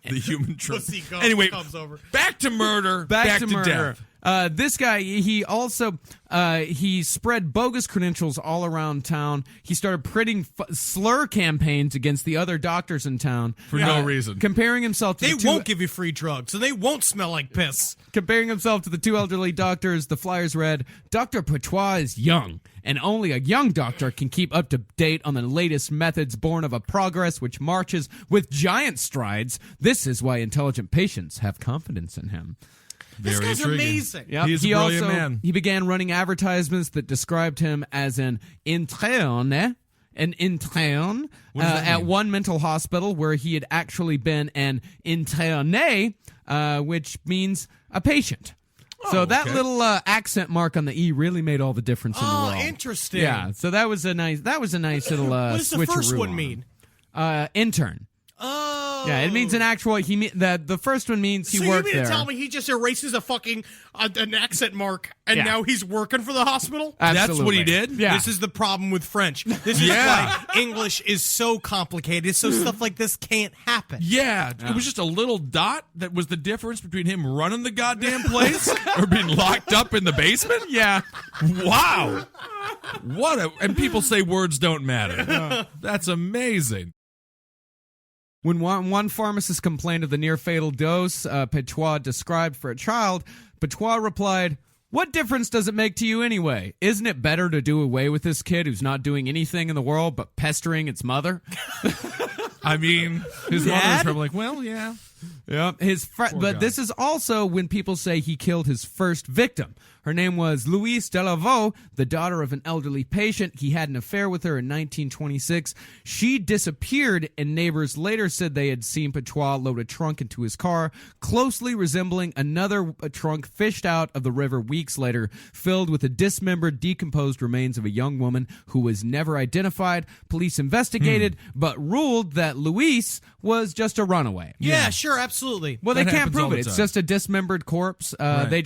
The human trope. Anyway, comes over. back to murder. Back to murder. death. This guy, he also he spread bogus credentials all around town. He started printing slur campaigns against the other doctors in town For no reason. comparing himself to They the two, won't give you free drugs, so they won't smell like piss. comparing himself to the two elderly doctors. The flyers read, "Dr. Petoit is young, and only a young doctor can keep up to date on the latest methods born of a progress which marches with giant strides. This is why intelligent patients have confidence in him." This Very guy's intriguing. amazing. Yep. He's a brilliant man. He began running advertisements that described him as an interne at one mental hospital where he had actually been an interne, which means a patient. So that okay. little accent mark on the E really made all the difference in the world. Interesting. Yeah, so that was a nice little What does the first switcheroo one on mean? him. Intern. Oh. Yeah, it means an actual. The first one means he so worked you mean there. to tell me he just erases a fucking an accent mark and Yeah. now he's working for the hospital? That's what he did? Yeah. This is the problem with French. This is Yeah. why English is so complicated, so stuff like this can't happen. Yeah, it was just a little dot that was the difference between him running the goddamn place or being locked up in the basement. Yeah. Wow. And people say words don't matter. That's amazing. When one pharmacist complained of the near-fatal dose Petoit described for a child, Petoit replied, "What difference does it make to you anyway? Isn't it better to do away with this kid who's not doing anything in the world but pestering its mother?" I mean, his mother's probably like, well, yeah. Yeah, but guy. this is also when people say he killed his first victim. Her name was Louise Delavaux, the daughter of an elderly patient. He had an affair with her in 1926. She disappeared, and neighbors later said they had seen Petoit load a trunk into his car, closely resembling another trunk fished out of the river weeks later, filled with the dismembered, decomposed remains of a young woman who was never identified. Police investigated, but ruled that Louise was just a runaway. Yeah, sure, absolutely. Well, That they can't happens all prove the it. It's time. just a dismemembered corpse. They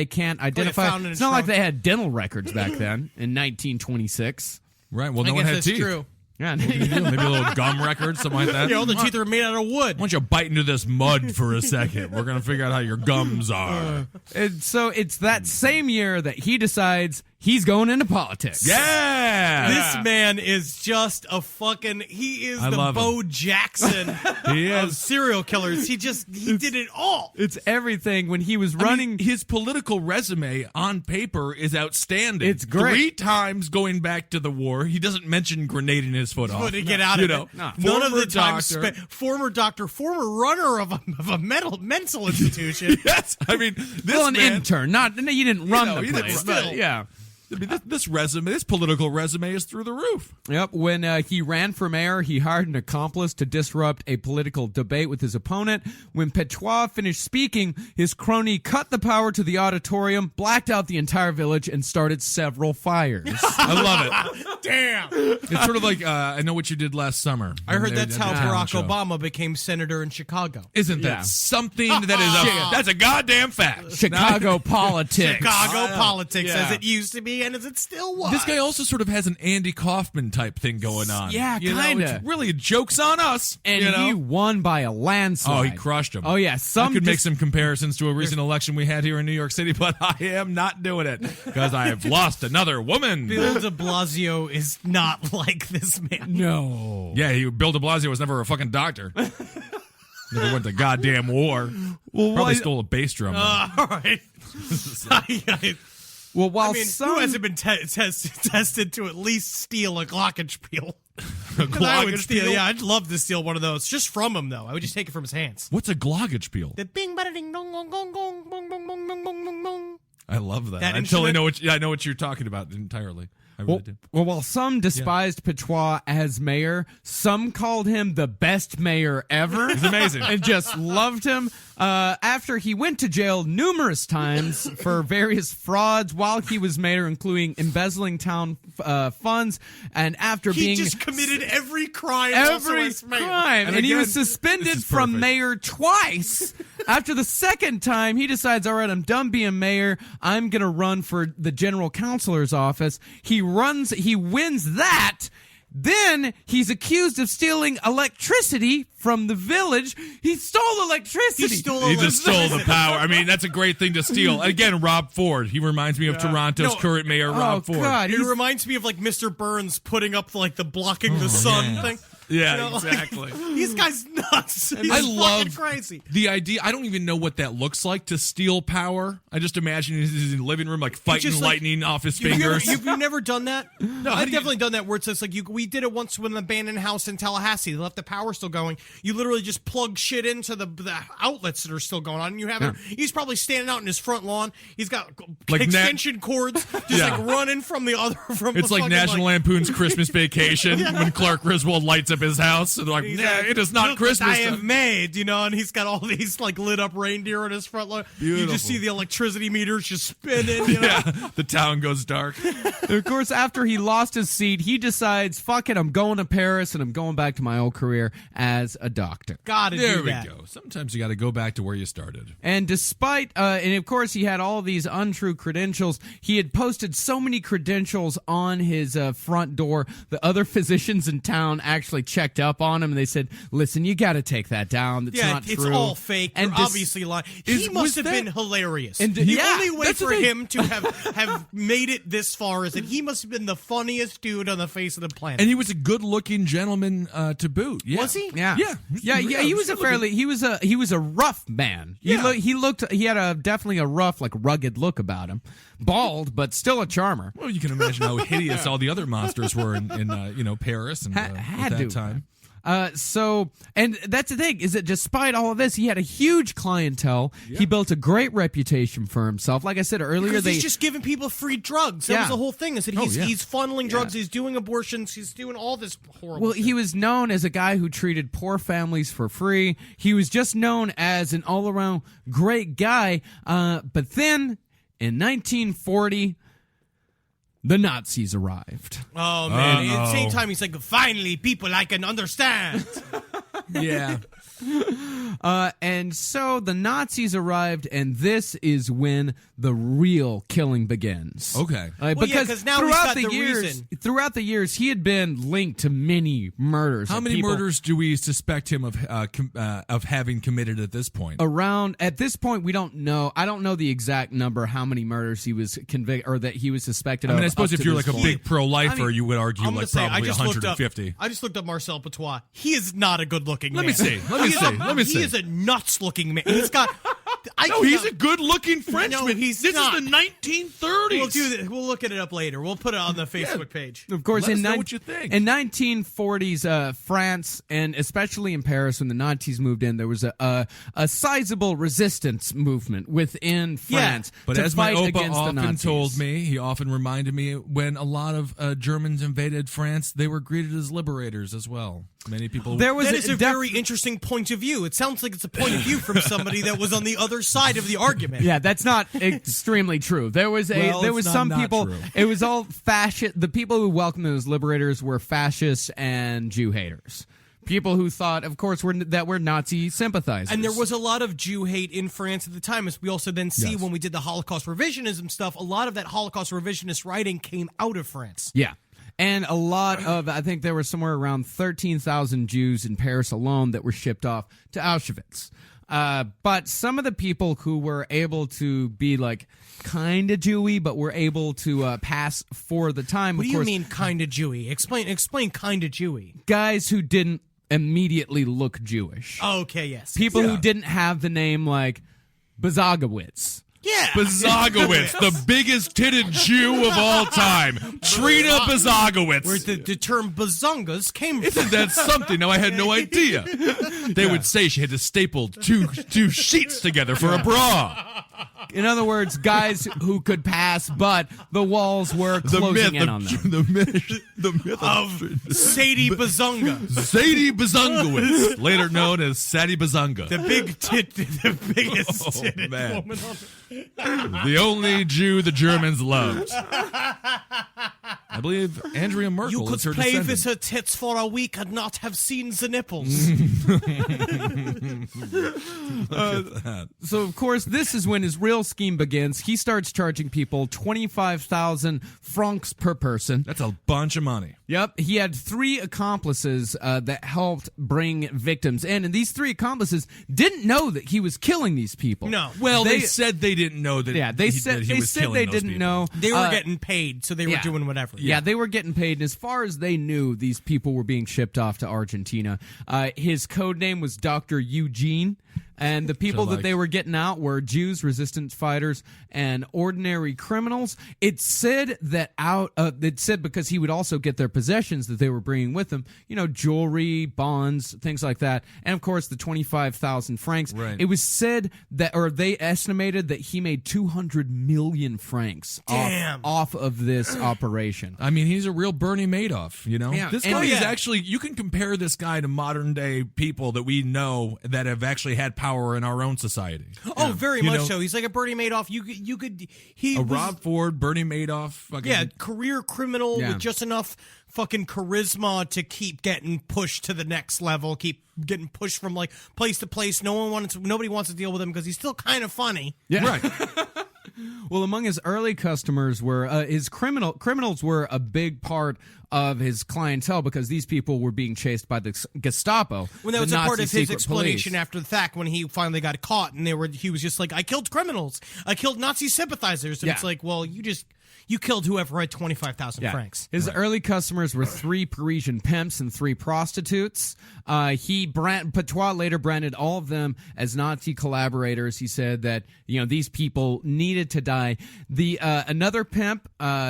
can't identify. found in a It's not like trunk. they had dental records back then in 1926. Right, well, I no one guess had that's teeth. true. Yeah. Maybe a little gum record, something like that. Yeah, all the teeth are made out of wood. Why don't you bite into this mud for a second? We're going to figure out how your gums are. And so it's that same year that he decides he's going into politics. Yeah! This man is just a fucking. He is I the love him. Bo Jackson He of is. serial killers. He did it all. It's everything. When he was I mean, running, his political resume on paper is outstanding. It's great. 3 times going back to the war. He doesn't mention grenading his foot off. To get out You of know, it. No. None of former the time doctor. former doctor, former runner of a mental institution. Yes, I mean, this well, an man, intern. Not you didn't run the you didn't place, run- but yeah. I mean, this political resume is through the roof. Yep. When he ran for mayor, he hired an accomplice to disrupt a political debate with his opponent. When Petoit finished speaking, his crony cut the power to the auditorium, blacked out the entire village, and started several fires. I love it. Damn. It's sort of like I Know What You Did Last Summer. I heard that's how Barack Show. Obama became senator in Chicago. Isn't that Yeah. something that is that's a goddamn fact. Chicago politics. Chicago politics, Yeah. as it used to be, and as it still was. This guy also sort of has an Andy Kaufman type thing going on. Yeah, You know, kinda. it's really jokes on us. And you know? he won by a landslide. Oh, he crushed him. Oh, yeah. I could make some comparisons to a recent election we had here in New York City, but I am not doing it because I have lost another woman. Bill de Blasio is not like this man. No. Yeah, Bill de Blasio was never a fucking doctor. Never went to goddamn war. Well, Probably stole a bass drum. though. All right. Well, while I mean, some... who hasn't been tested to at least steal a glockenspiel? A 'Cause I would steal. glockenspiel? Yeah, I'd love to steal one of those just from him, though. I would just take it from his hands. What's a glockenspiel? The bing, bada, ding, dong, gong, gong, gong, bong, bong, bong, bong, bong, bong, bong. I love that. That Until I instrument? know what you're talking about entirely. I really do. Well, while some despised Petoit as mayor, some called him the best mayor ever. He's amazing. And just loved him. After he went to jail numerous times for various frauds while he was mayor, including embezzling town funds, and after He being just committed every crime. also every as mayor. crime, and he again, was this suspended is from perfect. mayor twice After the second time, he decides, all right, I'm done being mayor. I'm going to run for the general counselor's office. He wins that. Then he's accused of stealing electricity from the village. He stole electricity. He just stole the power. I mean, that's a great thing to steal. Again, Rob Ford. He reminds me of Toronto's current mayor, Rob Ford. God, It reminds me of like Mr. Burns putting up like the blocking the sun thing. Yeah, You know, like, exactly. These guys nuts. He's I fucking love crazy. the idea. I don't even know what that looks like to steal power. I just imagine he's in the living room, like fighting just like- lightning off his You've never, fingers. you've never done that? No, how I've do you- definitely done that where it's just like we did it once with an abandoned house in Tallahassee. They left the power still going. You literally just plug shit into the outlets that are still going on. And you have it. He's probably standing out in his front lawn. He's got Like extension cords just like running from the other. It's like National Lampoon's Christmas Vacation when Clark Griswold lights up his house. And they're like, He's nah, like, it is not "Look Christmas. what I have made, and he's got all these like lit up reindeer on his front lawn. You Beautiful. just see the electricity meters just spinning. Yeah, the town goes dark. Of course, after he lost his seat, he decides, fuck it, I'm going to Paris and I'm going back to my old career as a doctor. Gotta There do we that. go. Sometimes you got to go back to where you started. And despite, and of course, he had all these untrue credentials. He had posted so many credentials on his front door. The other physicians in town actually checked up on him, and they said, "Listen, you got to take that down. That's Yeah, not true. it's all fake. And You're obviously lying. He must have been hilarious. And the yeah, only way that's the for thing. him to have made it this far is that he must have been the funniest dude on the face of the planet. And he was a good-looking gentleman to boot. Yeah. Was he? Yeah, Yeah. He was a fairly he was a rough man. He had definitely a rough, like rugged look about him. Bald, but still a charmer. Well, you can imagine how hideous all the other monsters were in Had Paris and at that to. time. And that's the thing, is that despite all of this, he had a huge clientele. He built a great reputation for himself. Like I said earlier, Because he's just giving people free drugs. That was the whole thing. Is that he's funneling drugs. He's doing abortions. He's doing all this horrible. Well, he was known as a guy who treated poor families for free. He was just known as an all-around great guy. But then, in 1940, the Nazis arrived. Oh man! At the same time, he's like, "Finally, people I can understand." Yeah. And so the Nazis arrived, and this is when the real killing begins. Okay. Because now he's got the reason. throughout the years, he had been linked to many murders. How of many people. murders do we suspect him of having committed at this point? At this point, we don't know. I don't know the exact number, how many murders he was convicted or that he was suspected I of. mean, I suppose up if to you're this like a point. big pro-lifer, I mean, you would argue I'm gonna like say, I probably just looked up. 150. I just looked up Marcel Petoit. He is not a good-looking man. Let me see. He is a nuts-looking man. He's got. No, he's a good-looking Frenchman. No, he's this not. is the 1930s. We'll do this. We'll look it up later. We'll put it on the Facebook page. Of course, Let us in know what you think. In 1940s France, and especially in Paris, when the Nazis moved in, there was a sizable resistance movement within France. But to as my fight Opa against the often Nazis. told me, he often reminded me, when a lot of Germans invaded France, they were greeted as liberators as well. Many people. There was That is a very interesting point of view. It sounds like it's a point of view from somebody that was on the other side of the argument. Yeah, that's not extremely true. There was it's some not people. true. It was all fascist. The people who welcomed them as liberators were fascists and Jew haters. People who thought, of course, were Nazi sympathizers. And there was a lot of Jew hate in France at the time, as we also then see when we did the Holocaust revisionism stuff. A lot of that Holocaust revisionist writing came out of France. Yeah. And a lot of, I think there were somewhere around 13,000 Jews in Paris alone that were shipped off to Auschwitz. But some of the people who were able to be like kind of Jewy, but were able to pass for the time, What of do course, you mean kind of Jewy? Explain kind of Jewy. guys who didn't immediately look Jewish. Okay, yes. People who didn't have the name like Bezagowitz. Yeah. Bezagowitz, the biggest titted Jew of all time. Trina Bezagowitz. Where the term bazongas came from. Isn't that something? Now, I had no idea. They would say she had to staple two sheets together for a bra. In other words, guys who could pass, but the walls were closing in on them. The myth of Sadie Bazunga. Sadie Bazungowitz, later known as Sadie Bazunga. The biggest titted man. woman on The only Jew the Germans loved. I believe Andrea Merkel You is her could play descendant. with her tits for a week and not have seen the nipples. So, of course, this is when his real scheme begins. He starts charging people 25,000 francs per person. That's a bunch of money. Yep. He had 3 accomplices that helped bring victims in, and these 3 accomplices didn't know that he was killing these people. No. Well, they said they didn't know that. Yeah, they he, said that he they was said killing they those didn't people. know. They were getting paid, so they were doing whatever. Yeah, they were getting paid, and as far as they knew, these people were being shipped off to Argentina. His code name was Dr. Eugene, and the people that they were getting out were Jews, resistance fighters, and ordinary criminals. It said that because he would also get their possessions that they were bringing with them, jewelry, bonds, things like that, and of course the 25,000 francs. Right. It was said that, or they estimated that he made 200 million francs off of this operation. I mean, he's a real Bernie Madoff, Yeah. This And- guy is actually, you can compare this guy to modern day people that we know that have actually had power in our own society. Oh, very much know- so. He's like a Bernie Madoff. He A was, Rob Ford, Bernie Madoff. Fucking, career criminal Yeah. with just enough fucking charisma to keep getting pushed to the next level, keep getting pushed from like place to place. Nobody wants to deal with him because he's still kind of funny. Yeah. Right. Well, among his early customers were his criminals were a big part of his clientele because these people were being chased by the Gestapo. When that the was a part Nazi of his secret explanation police. after the fact, when he finally got caught, and he was just like, "I killed criminals, I killed Nazi sympathizers," and Yeah. it's like, well, you killed whoever had 25,000 francs. His early customers were 3 Parisian pimps and 3 prostitutes. Petoit later branded all of them as Nazi collaborators. He said that these people needed to die. Another pimp,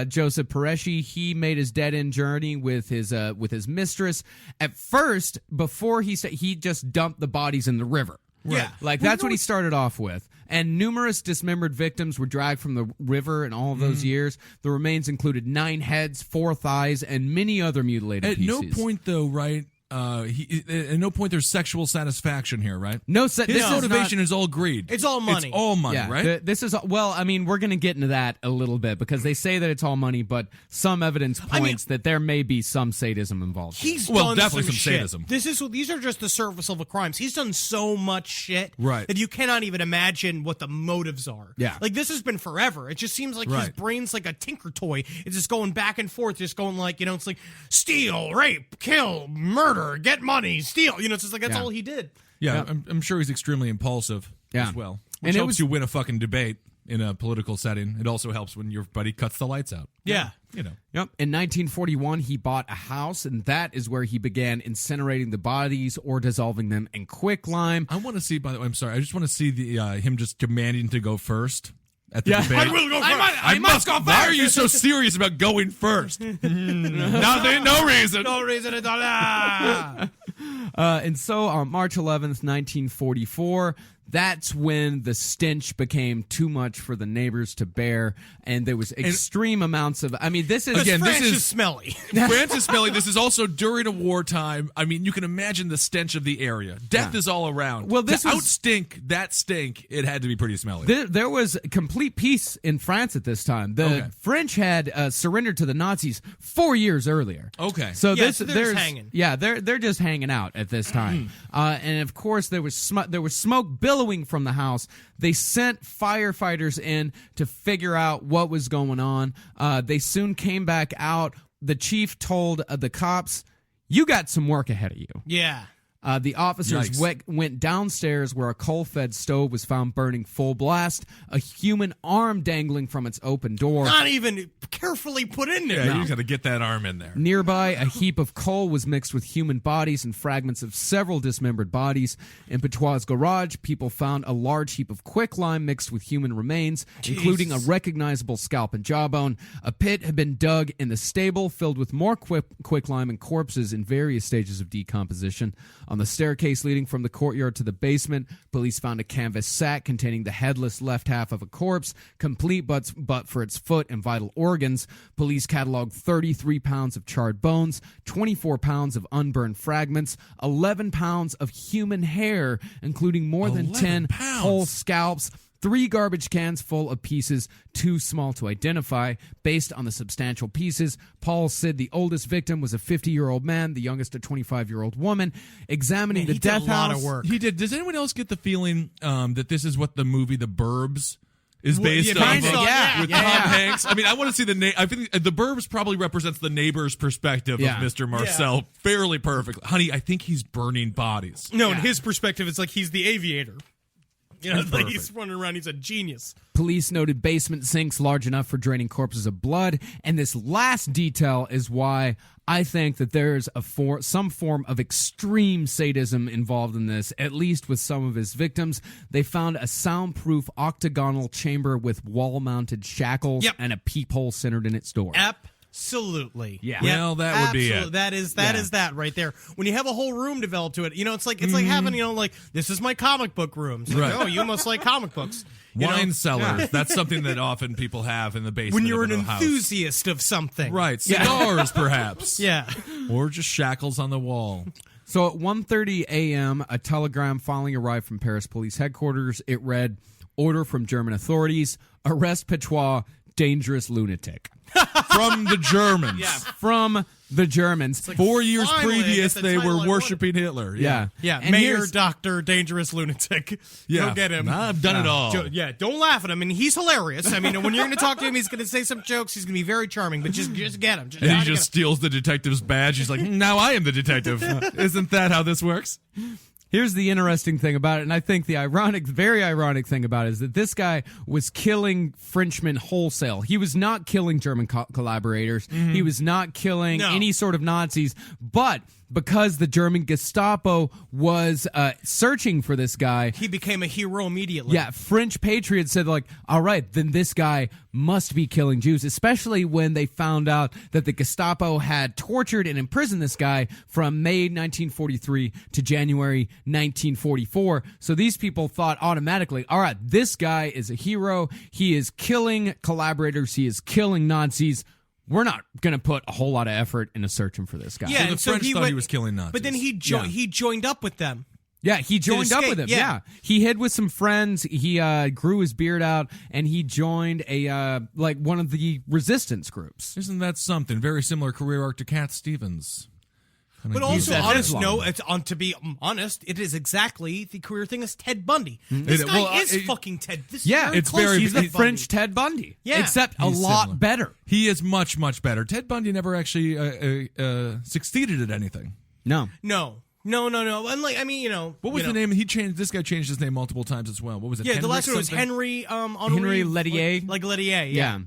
Joseph Peresci, he made his dead-end journey with his mistress. At first, before he said he just dumped the bodies in the river. Yeah. Like, that's what he started off with. And numerous dismembered victims were dragged from the river in all of those years. The remains included 9 heads, 4 thighs, and many other mutilated At pieces. no point, though, right? At no point there's sexual satisfaction here, right? His motivation is all greed. It's all money. It's all money, Yeah, right? this is we're going to get into that a little bit because they say that it's all money, but some evidence points that there may be some sadism involved. He's Well, done definitely some shit. sadism. These are just the surface level crimes. He's done so much shit Right. that you cannot even imagine what the motives are. Yeah. Like, this has been forever. It just seems like his Right. brain's like a tinker toy. It's just going back and forth, just going like, it's like steal, rape, kill, murder, get money, steal. It's just like that's all he did. Yeah, I'm sure he's extremely impulsive as well. Which And it helps was- you win a fucking debate in a political setting. It also helps when your buddy cuts the lights out. Yeah. Yep. In 1941, he bought a house, and that is where he began incinerating the bodies or dissolving them in quicklime. I want to see, by the way, I'm sorry, I just want to see the him just demanding to go first at the Yeah. debate. I will go first. I must go first. Why are you so serious about going first? Nothing, no reason. No reason at all. And so on March 11th, 1944, that's when the stench became too much for the neighbors to bear, and there was extreme amounts of. I mean, this is Again, France this is is smelly. Francis Smelly, this is also during a wartime. I mean, you can imagine the stench of the area. Death is all around. Well, this to was- outstink that stink, it had to be pretty smelly. There was complete peace in France at this time. The French had surrendered to the Nazis 4 years earlier. Okay. So Yeah, this so they're there's just hanging. Yeah, they're just hanging out at this time. And of course there was smoke billowing from the house. They sent firefighters in to figure out what was going on. They soon came back out. The chief told the cops, "You got some work ahead of you." Yeah. The officers went downstairs where a coal-fed stove was found burning full blast, a human arm dangling from its open door. Not even carefully put in there. Yeah, you got to get that arm in there. Nearby, a heap of coal was mixed with human bodies and fragments of several dismembered bodies. In Petoit's garage, people found a large heap of quicklime mixed with human remains, including a recognizable scalp and jawbone. A pit had been dug in the stable filled with more quicklime and corpses in various stages of decomposition. On the staircase leading from the courtyard to the basement, police found a canvas sack containing the headless left half of a corpse, complete but for its foot and vital organs. Police cataloged 33 pounds of charred bones, 24 pounds of unburned fragments, 11 pounds of human hair, including more than 10 pounds. whole scalps, 3 garbage cans full of pieces too small to identify. Based on the substantial pieces, Paul said the oldest victim was a 50-year-old man, the youngest a 25-year-old woman. Examining the death did a lot house, of work. He did. Does anyone else get the feeling that this is what the movie The Burbs is based yeah, on? based on, yeah. With Yeah. Tom Hanks. I mean, I want to see I think The Burbs probably represents the neighbor's perspective Yeah. of Mr. Marcel fairly perfectly. Honey, I think he's burning bodies. No, in his perspective, it's like he's the aviator. You know, That's like perfect. he's running around. He's a genius. Police noted basement sinks large enough for draining corpses of blood, and this last detail is why I think that there's some form of extreme sadism involved in this, at least with some of his victims. They found a soundproof octagonal chamber with wall-mounted shackles and a peephole centered in its door. Absolutely. Yeah. Well, that would be it. That is that right there. When you have a whole room developed to it, you know, it's like having, you know, like, this is my comic book room. It's like, Right. oh, you must like comic books. You Wine know? cellars. That's something that often people have in the basement When you're of an a house. enthusiast of something. Right. Cigars, perhaps. Yeah. Or just shackles on the wall. So at 1:30 a.m., a telegram finally arrived from Paris police headquarters. It read, "Order from German authorities, arrest Petoit, dangerous lunatic." From the Germans. From the Germans. 4 years finally, I previous, get the they title I were wanted. worshiping Hitler. Yeah. Yeah, And Mayor, here's- Doctor, Dangerous Lunatic. Yeah. Go get him. Nah, I've done it all. Yeah, don't laugh at him. And he's hilarious. I mean, when you're going to talk to him, he's going to say some jokes. He's going to be very charming, but just get him. And he just steals the detective's badge. He's like, now I am the detective. Isn't that how this works? Here's the interesting thing about it, and I think the very ironic thing about it is that this guy was killing Frenchmen wholesale. He was not killing German collaborators. He was not killing any sort of Nazis, but because the German Gestapo was searching for this guy, he became a hero immediately. yeah, French patriots said, like, all right, then this guy must be killing Jews, especially when they found out that the Gestapo had tortured and imprisoned this guy from May 1943 to January 1944. So these people thought automatically, all right, this guy is a hero. He is killing collaborators. He is killing Nazis. We're not going to put a whole lot of effort into searching for this guy. Yeah, So the and so French he thought went, he was killing Nazis. But then he joined up with them. Yeah, he joined up escape, with him. yeah. Yeah. He hid with some friends. He grew his beard out, and he joined one of the resistance groups. Isn't that something? Very similar career arc to Cat Stevens. But also, that honest, Islam. no, it's to be honest, it is exactly the career thing as Ted Bundy. It- This guy well, is it- fucking Ted. This Yeah, is it's close very. to He's the Ted French Bundy. Ted Bundy. Yeah. except a He's lot similar. better. He is much, much better. Ted Bundy never actually succeeded at anything. No, No. And like, I mean, you know, What was the name? This guy changed his name multiple times as well. What was it? Yeah, the Henrik last one was something? Henry. Henry Lettier. like Lettier. yeah,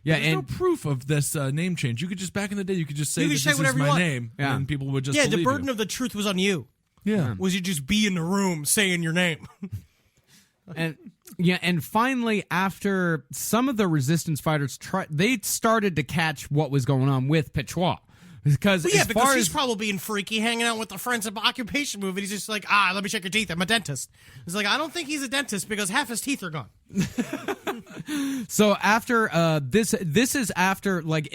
yeah, There's no and proof of this name change. You could just back in the day, you could just say You that could say this is whatever you my want. name, Yeah. and people would just Yeah, the believe burden you. of the truth was on you. Yeah. Was you just be in the room saying your name? and finally, after some of the resistance fighters they started to catch what was going on with Petoit. Because Well, yeah, as because far he's as probably being freaky, hanging out with the friends of occupation movie. He's just like, let me check your teeth. I'm a dentist. He's like, I don't think he's a dentist because half his teeth are gone. So after this is after, like,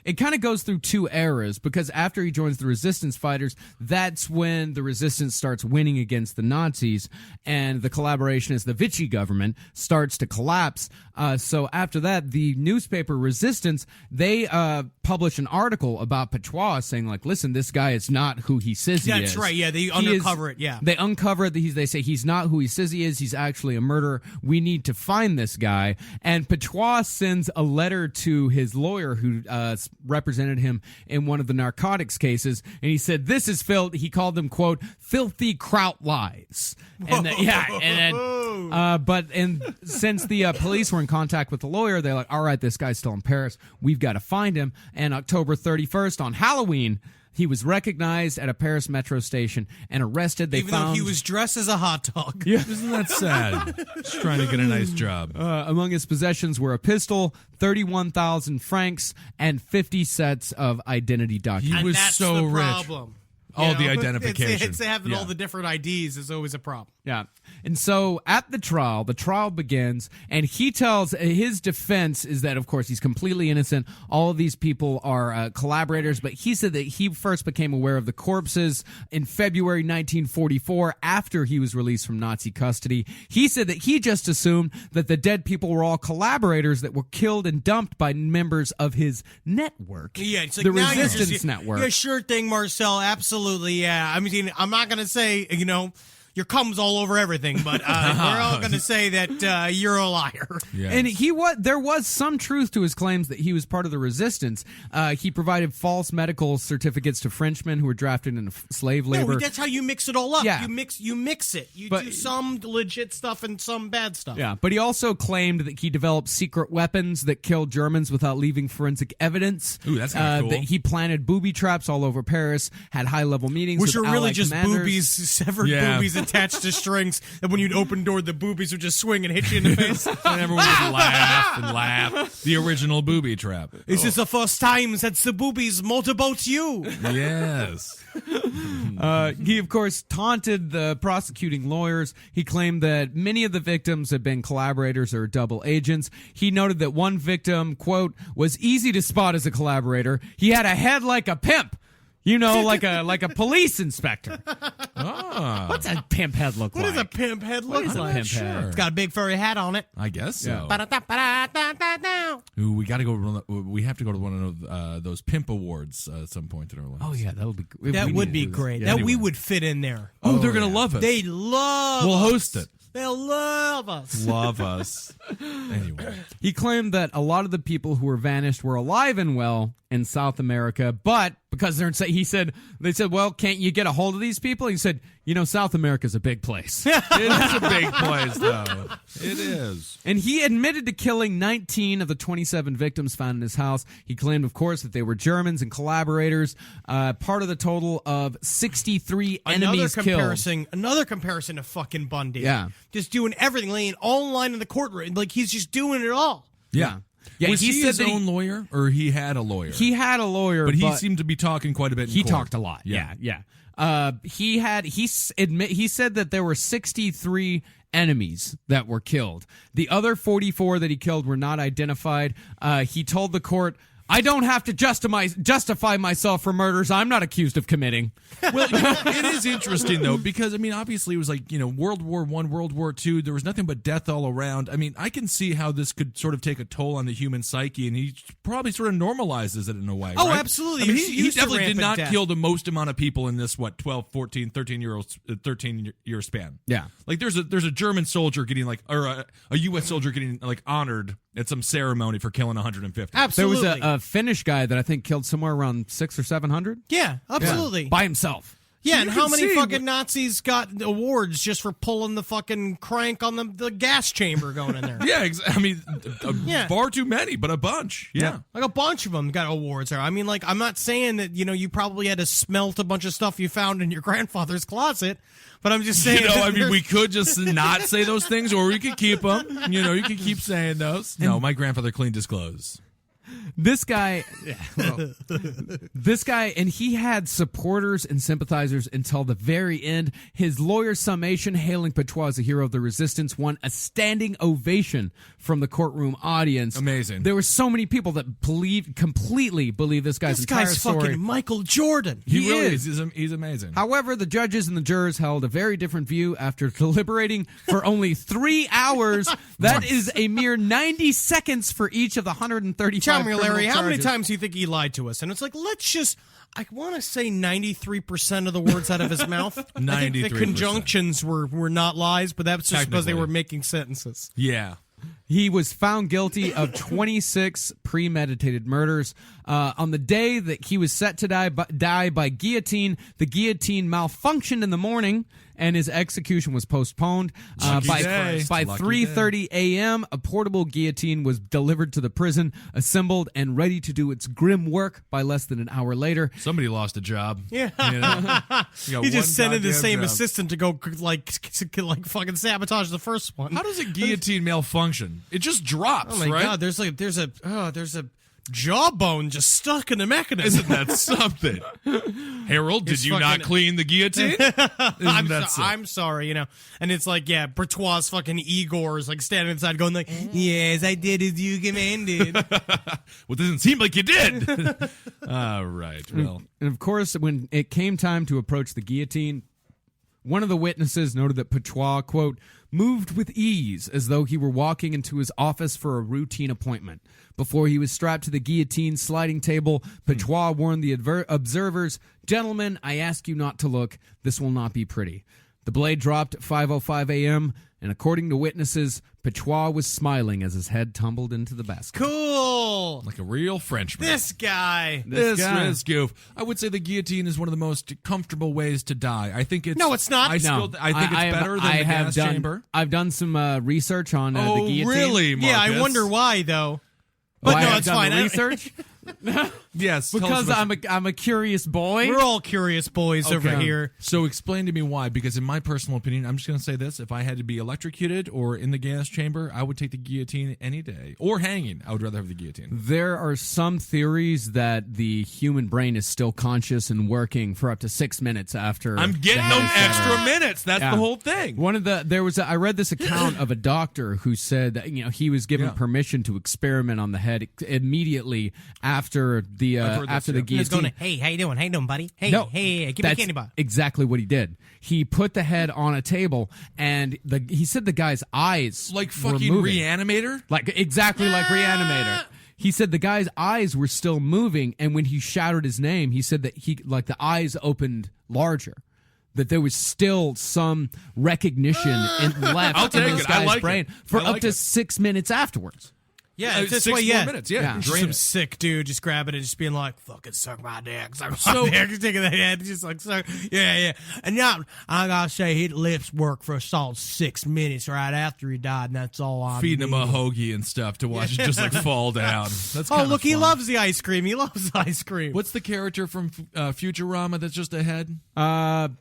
it kind of goes through two eras, because after he joins the resistance fighters, that's when the resistance starts winning against the Nazis, and the collaborationist, the Vichy government, starts to collapse. So after that, the newspaper Resistance, they publish an article about Petoit saying, like, listen, this guy is not who he says he is. That's right, yeah, they He uncover it, yeah. They uncover it. They say he's not who he says he is. He's actually a murderer. We need to find this guy. And Petoit sends a letter to his lawyer who represented him in one of the narcotics cases, and he said, this is he called them, quote, filthy kraut lies. And since the police were in contact with the lawyer, they're like, all right, this guy's still in Paris. We've got to find him. And October 31st, on Halloween, he was recognized at a Paris metro station and arrested. Even though he was dressed as a hot dog. Yeah. Isn't that sad? Just trying to get a nice job. Among his possessions were a pistol, 31,000 francs, and 50 sets of identity documents. He was that's so the rich. problem. All the know? identification. It's having Yeah. all the different IDs is always a problem. Yeah. And so at the trial begins, and he tells his defense is that, of course, he's completely innocent. All of these people are collaborators, but he said that he first became aware of the corpses in February 1944 after he was released from Nazi custody. He said that he just assumed that the dead people were all collaborators that were killed and dumped by members of his network. Yeah, it's like the now Resistance Network. Yeah, sure thing, Marcel. Absolutely, yeah. I mean, I'm not going to say, your cum's all over everything, but we're all going to say that you're a liar. Yes. And there was some truth to his claims that he was part of the resistance. He provided false medical certificates to Frenchmen who were drafted into slave labor. No, that's how you mix it all up. Yeah. You mix it. You But- do some legit stuff and some bad stuff. Yeah, but he also claimed that he developed secret weapons that killed Germans without leaving forensic evidence. Ooh, that's kinda cool. That he planted booby traps all over Paris, had high-level meetings Which with are really Allied just commanders. boobies, severed Yeah. boobies attached to strings, and when you'd open door, the boobies would just swing and hit you in the face. And everyone would laugh and laugh. The original booby trap. Is this the first time that the boobies motorboat you? Yes. He, of course, taunted the prosecuting lawyers. He claimed that many of the victims had been collaborators or double agents. He noted that one victim, quote, was easy to spot as a collaborator. He had a head like a pimp. Like a police inspector. What's a pimp head look What like? does a pimp head look is a like? pimp head? It's got a big furry hat on it. I guess so. Ba-da-da-ba-da-da-da-da. Ooh, we have to go to one of those pimp awards at some point in our lives. Oh yeah, that'll be. That would be great. Yeah, We anyway. would fit in there. Oh, they're gonna love us. They love We'll us. host it. They'll love us. Love us. Anyway. He claimed that a lot of the people who were vanished were alive and well in South America, but because they said, well, can't you get a hold of these people? He said, South America's a big place. It is a big place, though. It is. And he admitted to killing 19 of the 27 victims found in his house. He claimed, of course, that they were Germans and collaborators, part of the total of 63 enemies killed. Another comparison to fucking Bundy. Yeah. Just doing everything, laying all in line in the courtroom. Like, he's just doing it all. Yeah. Was he said his that own lawyer, or he had a lawyer? He had a lawyer, but he seemed to be talking quite a bit in He court. talked a lot. Yeah. He said that there were 63 enemies that were killed. The other 44 that he killed were not identified. He told the court, I don't have to justify myself for murders I'm not accused of committing. Well, it is interesting, though, because, obviously it was like, World War I, World War II, there was nothing but death all around. I can see how this could sort of take a toll on the human psyche, and he probably sort of normalizes it in a way, Oh, right? absolutely. He Used to definitely did rampant not death. kill the most amount of people in this, 12, 14, 13-year span. Yeah. Like, there's a German soldier getting, or a U.S. soldier getting, honored at some ceremony for killing 150. Absolutely. There was a Finnish guy that I think killed somewhere around 600 or 700. Yeah, absolutely. By himself. Yeah, and You how can many see fucking Nazis got awards just for pulling the fucking crank on the gas chamber going in there? Yeah, Yeah. far too many, but a bunch. Yeah. Like a bunch of them got awards there. I'm not saying that, you probably had to smelt a bunch of stuff you found in your grandfather's closet, but I'm just saying. We could just not say those things, or we could keep them. You could keep saying those. No, my grandfather cleaned his clothes. This guy, and he had supporters and sympathizers until the very end. His lawyer's summation, hailing Petoit as a hero of the resistance, won a standing ovation from the courtroom audience. Amazing. There were so many people that completely believe this guy's This entire guy's story. fucking Michael Jordan. He really is. He's amazing. However, the judges and the jurors held a very different view after deliberating for only 3 hours. That is a mere 90 seconds for each of the 135 Tell me, criminal Larry, how many charges. times do you think he lied to us? And it's like, I want to say 93% of the words out of his mouth. I think the 93%. conjunctions were not lies, but that's just because they Technically. were making sentences. Yeah. He was found guilty of 26 premeditated murders. On the day that he was set to die by guillotine, the guillotine malfunctioned in the morning, and his execution was postponed. Lucky day. By Lucky 3:30 a.m., a portable guillotine was delivered to the prison, assembled, and ready to do its grim work by less than an hour later. Somebody lost a job. Yeah. He He just sent in the same assistant to go like fucking sabotage the first one. How does a guillotine malfunction? It just drops, Oh my right? god! There's a jawbone just stuck in the mechanism. Isn't that something? Harold, did It's you not fucking- clean the guillotine? I'm sorry, and it's like, Petoit's fucking Igor is like standing inside going like, yes, I did as you commanded. Well, it doesn't seem like you did. All right. Well, And of course, when it came time to approach the guillotine, one of the witnesses noted that Petoit, quote, moved with ease as though he were walking into his office for a routine appointment. Before he was strapped to the guillotine sliding table, Petoit warned the observers, "Gentlemen, I ask you not to look. This will not be pretty." The blade dropped at 5:05 a.m., and according to witnesses, Petoit was smiling as his head tumbled into the basket. Cool. like a real Frenchman. This guy. This guy. is goof. I would say the guillotine is one of the most comfortable ways to die. I think it's No, it's not. I No. still, I think it's better than the gas chamber. I've done some research on the Oh, guillotine. really, Marcus? Yeah, I wonder why though. But Why no, I've it's done fine. the I- research Yes, tell us because about I'm a curious boy. We're all curious boys over Okay. here. So explain to me why, because in my personal opinion, I'm just going to say this. If I had to be electrocuted or in the gas chamber, I would take the guillotine any day. Or hanging. I would rather have the guillotine. There are some theories that the human brain is still conscious and working for up to 6 minutes after. I'm getting the those hand is extra severed. minutes. That's Yeah. the whole thing. I read this account of a doctor who said that he was given Yeah. permission to experiment on the head immediately after the I've heard after this, the yeah. He's going, guillotine. hey, how you doing? How you doing, buddy? Hey, No, hey, give me a that's candy bar. exactly what he did. He put the head on a table, and he said the guy's eyes Like were fucking moving. Reanimator? Like exactly like Reanimator. He said the guy's eyes were still moving, and when he shouted his name, he said that the eyes opened larger. That there was still some recognition left I'll in take this it. I guy's like it. brain for I up like to it. 6 minutes afterwards. Yeah, it's this 6 way, more yeah. minutes. Yeah, Yeah. drain Some it. sick dude just grabbing it and just being like, fucking suck my dick. Suck So- my dick. Just taking the head, just like, suck. Yeah. And now, I gotta say, his lips worked for a solid 6 minutes right after he died, and that's all I Feeding him a need. hoagie and stuff to watch it just like fall down. That's Oh, kinda look, he fun. loves the ice cream. He loves ice cream. What's the character from Futurama that's just a head?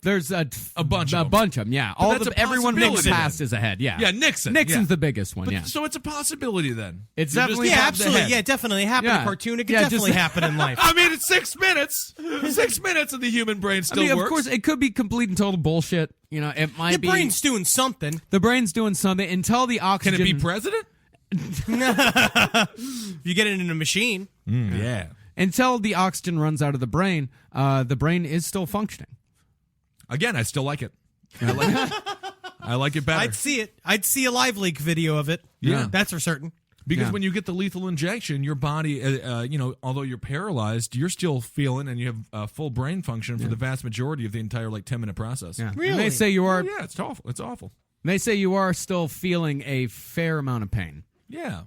There's a bunch of them. bunch of them. Yeah, that's a everyone from the possibility. past is ahead. Yeah, Yeah, Nixon. Nixon's Yeah. the biggest one. But, yeah, So it's a possibility then. It's You just definitely- Yeah, have the absolutely. head. Yeah, definitely. It happened in Yeah. a cartoon. It could Yeah, definitely just- happen in life. I mean, it's 6 minutes. 6 minutes and the human brain I still mean, works. of course, it could be complete and total bullshit. It might The be brain's doing something. the brain's doing something until the Can oxygen. it be president? If you get it in a machine. Yeah. until the oxygen runs out of the brain is still functioning. Again, I still like it. I like it. I like it better. I'd see it. I'd see a live leak video of it. Yeah. That's for certain. Because Yeah. when you get the lethal injection, your body, although you're paralyzed, you're still feeling and you have full brain function for the vast majority of the entire 10-minute process. Yeah. Really? And they say you are. Oh, yeah, it's awful. It's awful. They say you are still feeling a fair amount of pain. Yeah.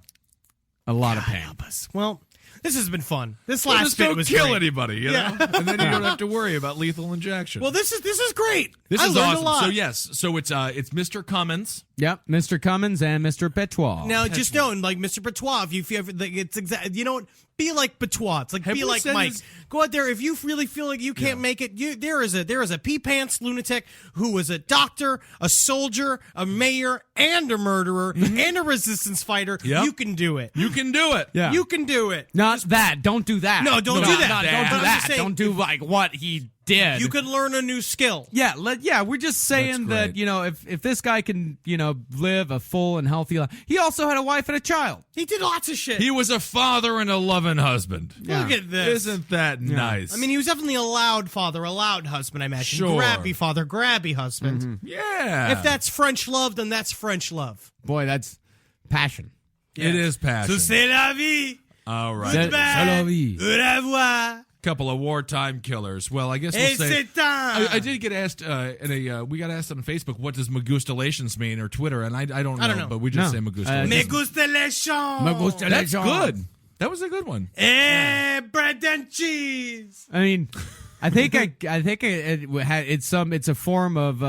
A lot of pain. Help us. Well, this has been fun. This Well, last just bit don't was kill great. anybody, you know? And then you don't have to worry about lethal injection. Well, this is great. this I is learned awesome. a lot. So yes, so it's Mr. Cummins. Yep, Mr. Cummins and Mr. Petoit. Now, just knowing, like Mr. Petoit, if you ever, like, it's exact. You know what? Be like Petoit. It's like Have be we like said Mike. his- Go out there if you really feel like you can't make it. There is a pee pants lunatic who was a doctor, a soldier, a mayor, and a murderer and a resistance fighter. Yep. You can do it. You can do it. Yeah. You can do it. Not that. Don't do that. No, don't do that. Don't But do I'm that. just saying, Don't do like what he did. You could learn a new skill. Yeah, we're just saying That's that, great. if this guy can, live a full and healthy life. He also had a wife and a child. He did lots of shit. He was a father and a loving husband. Look at this. Isn't that nice? I mean, he was definitely a loud father, a loud husband, I imagine. Sure. Grabby father, grabby husband. yeah. If that's French love, then that's French love. Boy, that's passion. It is passion. So c'est la vie. All right. C'est Goodbye. la vie. Au revoir. Couple of wartime killers. Well, I guess we'll Et say. c'est temps. I did get asked we got asked on Facebook, what does magustalations mean, or Twitter, and I don't know, I don't know. but we just No. say magustalations. Me gusta les champs. Me gusta That's good. That was a good one. Bread and cheese. I mean, I think it's a form of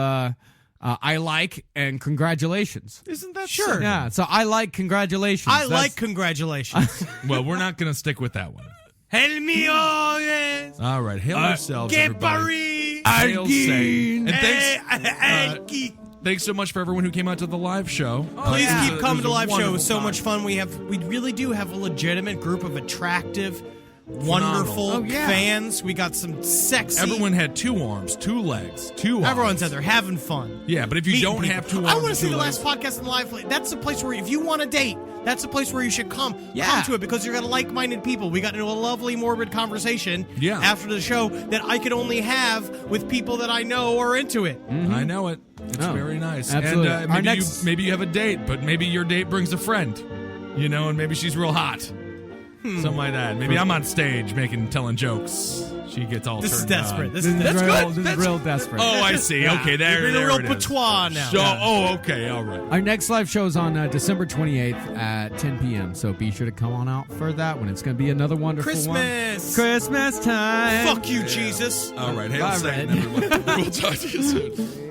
I like and congratulations. Isn't that Sure. something? Yeah, so I like congratulations. I That's- like congratulations. Well, we're not going to stick with that one. El mío es All right. Hail yourselves, que everybody. Paris. Hail safe. And thanks. Aquí. thanks so much for everyone who came out to the live show. Please It was keep a- coming it to was a live show. It wonderful was so time. much fun. We really do have a legitimate group of attractive, wonderful Oh, yeah. fans. We got some sexy. Everyone had 2 arms, 2 legs, 2 arms. Everyone's out there having fun. Yeah, but if you Meeting don't people. have 2 arms, I want to and see 2 the legs, last podcast in live. That's the place where if you want to date, that's the place where you should come. Yeah. Come to it because you're gonna like-minded people. We got into a lovely, morbid conversation Yeah. after the show that I could only have with people that I know are into it. I know it. It's Oh, very nice. absolutely. And Our maybe, next- maybe you have a date, but maybe your date brings a friend, and maybe she's real hot. Something like that. Maybe I'm on stage telling jokes. She gets all This is turned desperate. on. This is That's desperate. good. This is real desperate. Oh, I see. Okay, there, You're being a there real it is. patois now. So, okay, all right. Our next live show is on December 28th at 10 p.m. So be sure to come on out for that one. It's going to be another wonderful Christmas. one. Christmas time. Fuck you, Jesus. All right, hail Bye, Satan, Red. everyone. We'll talk to you soon.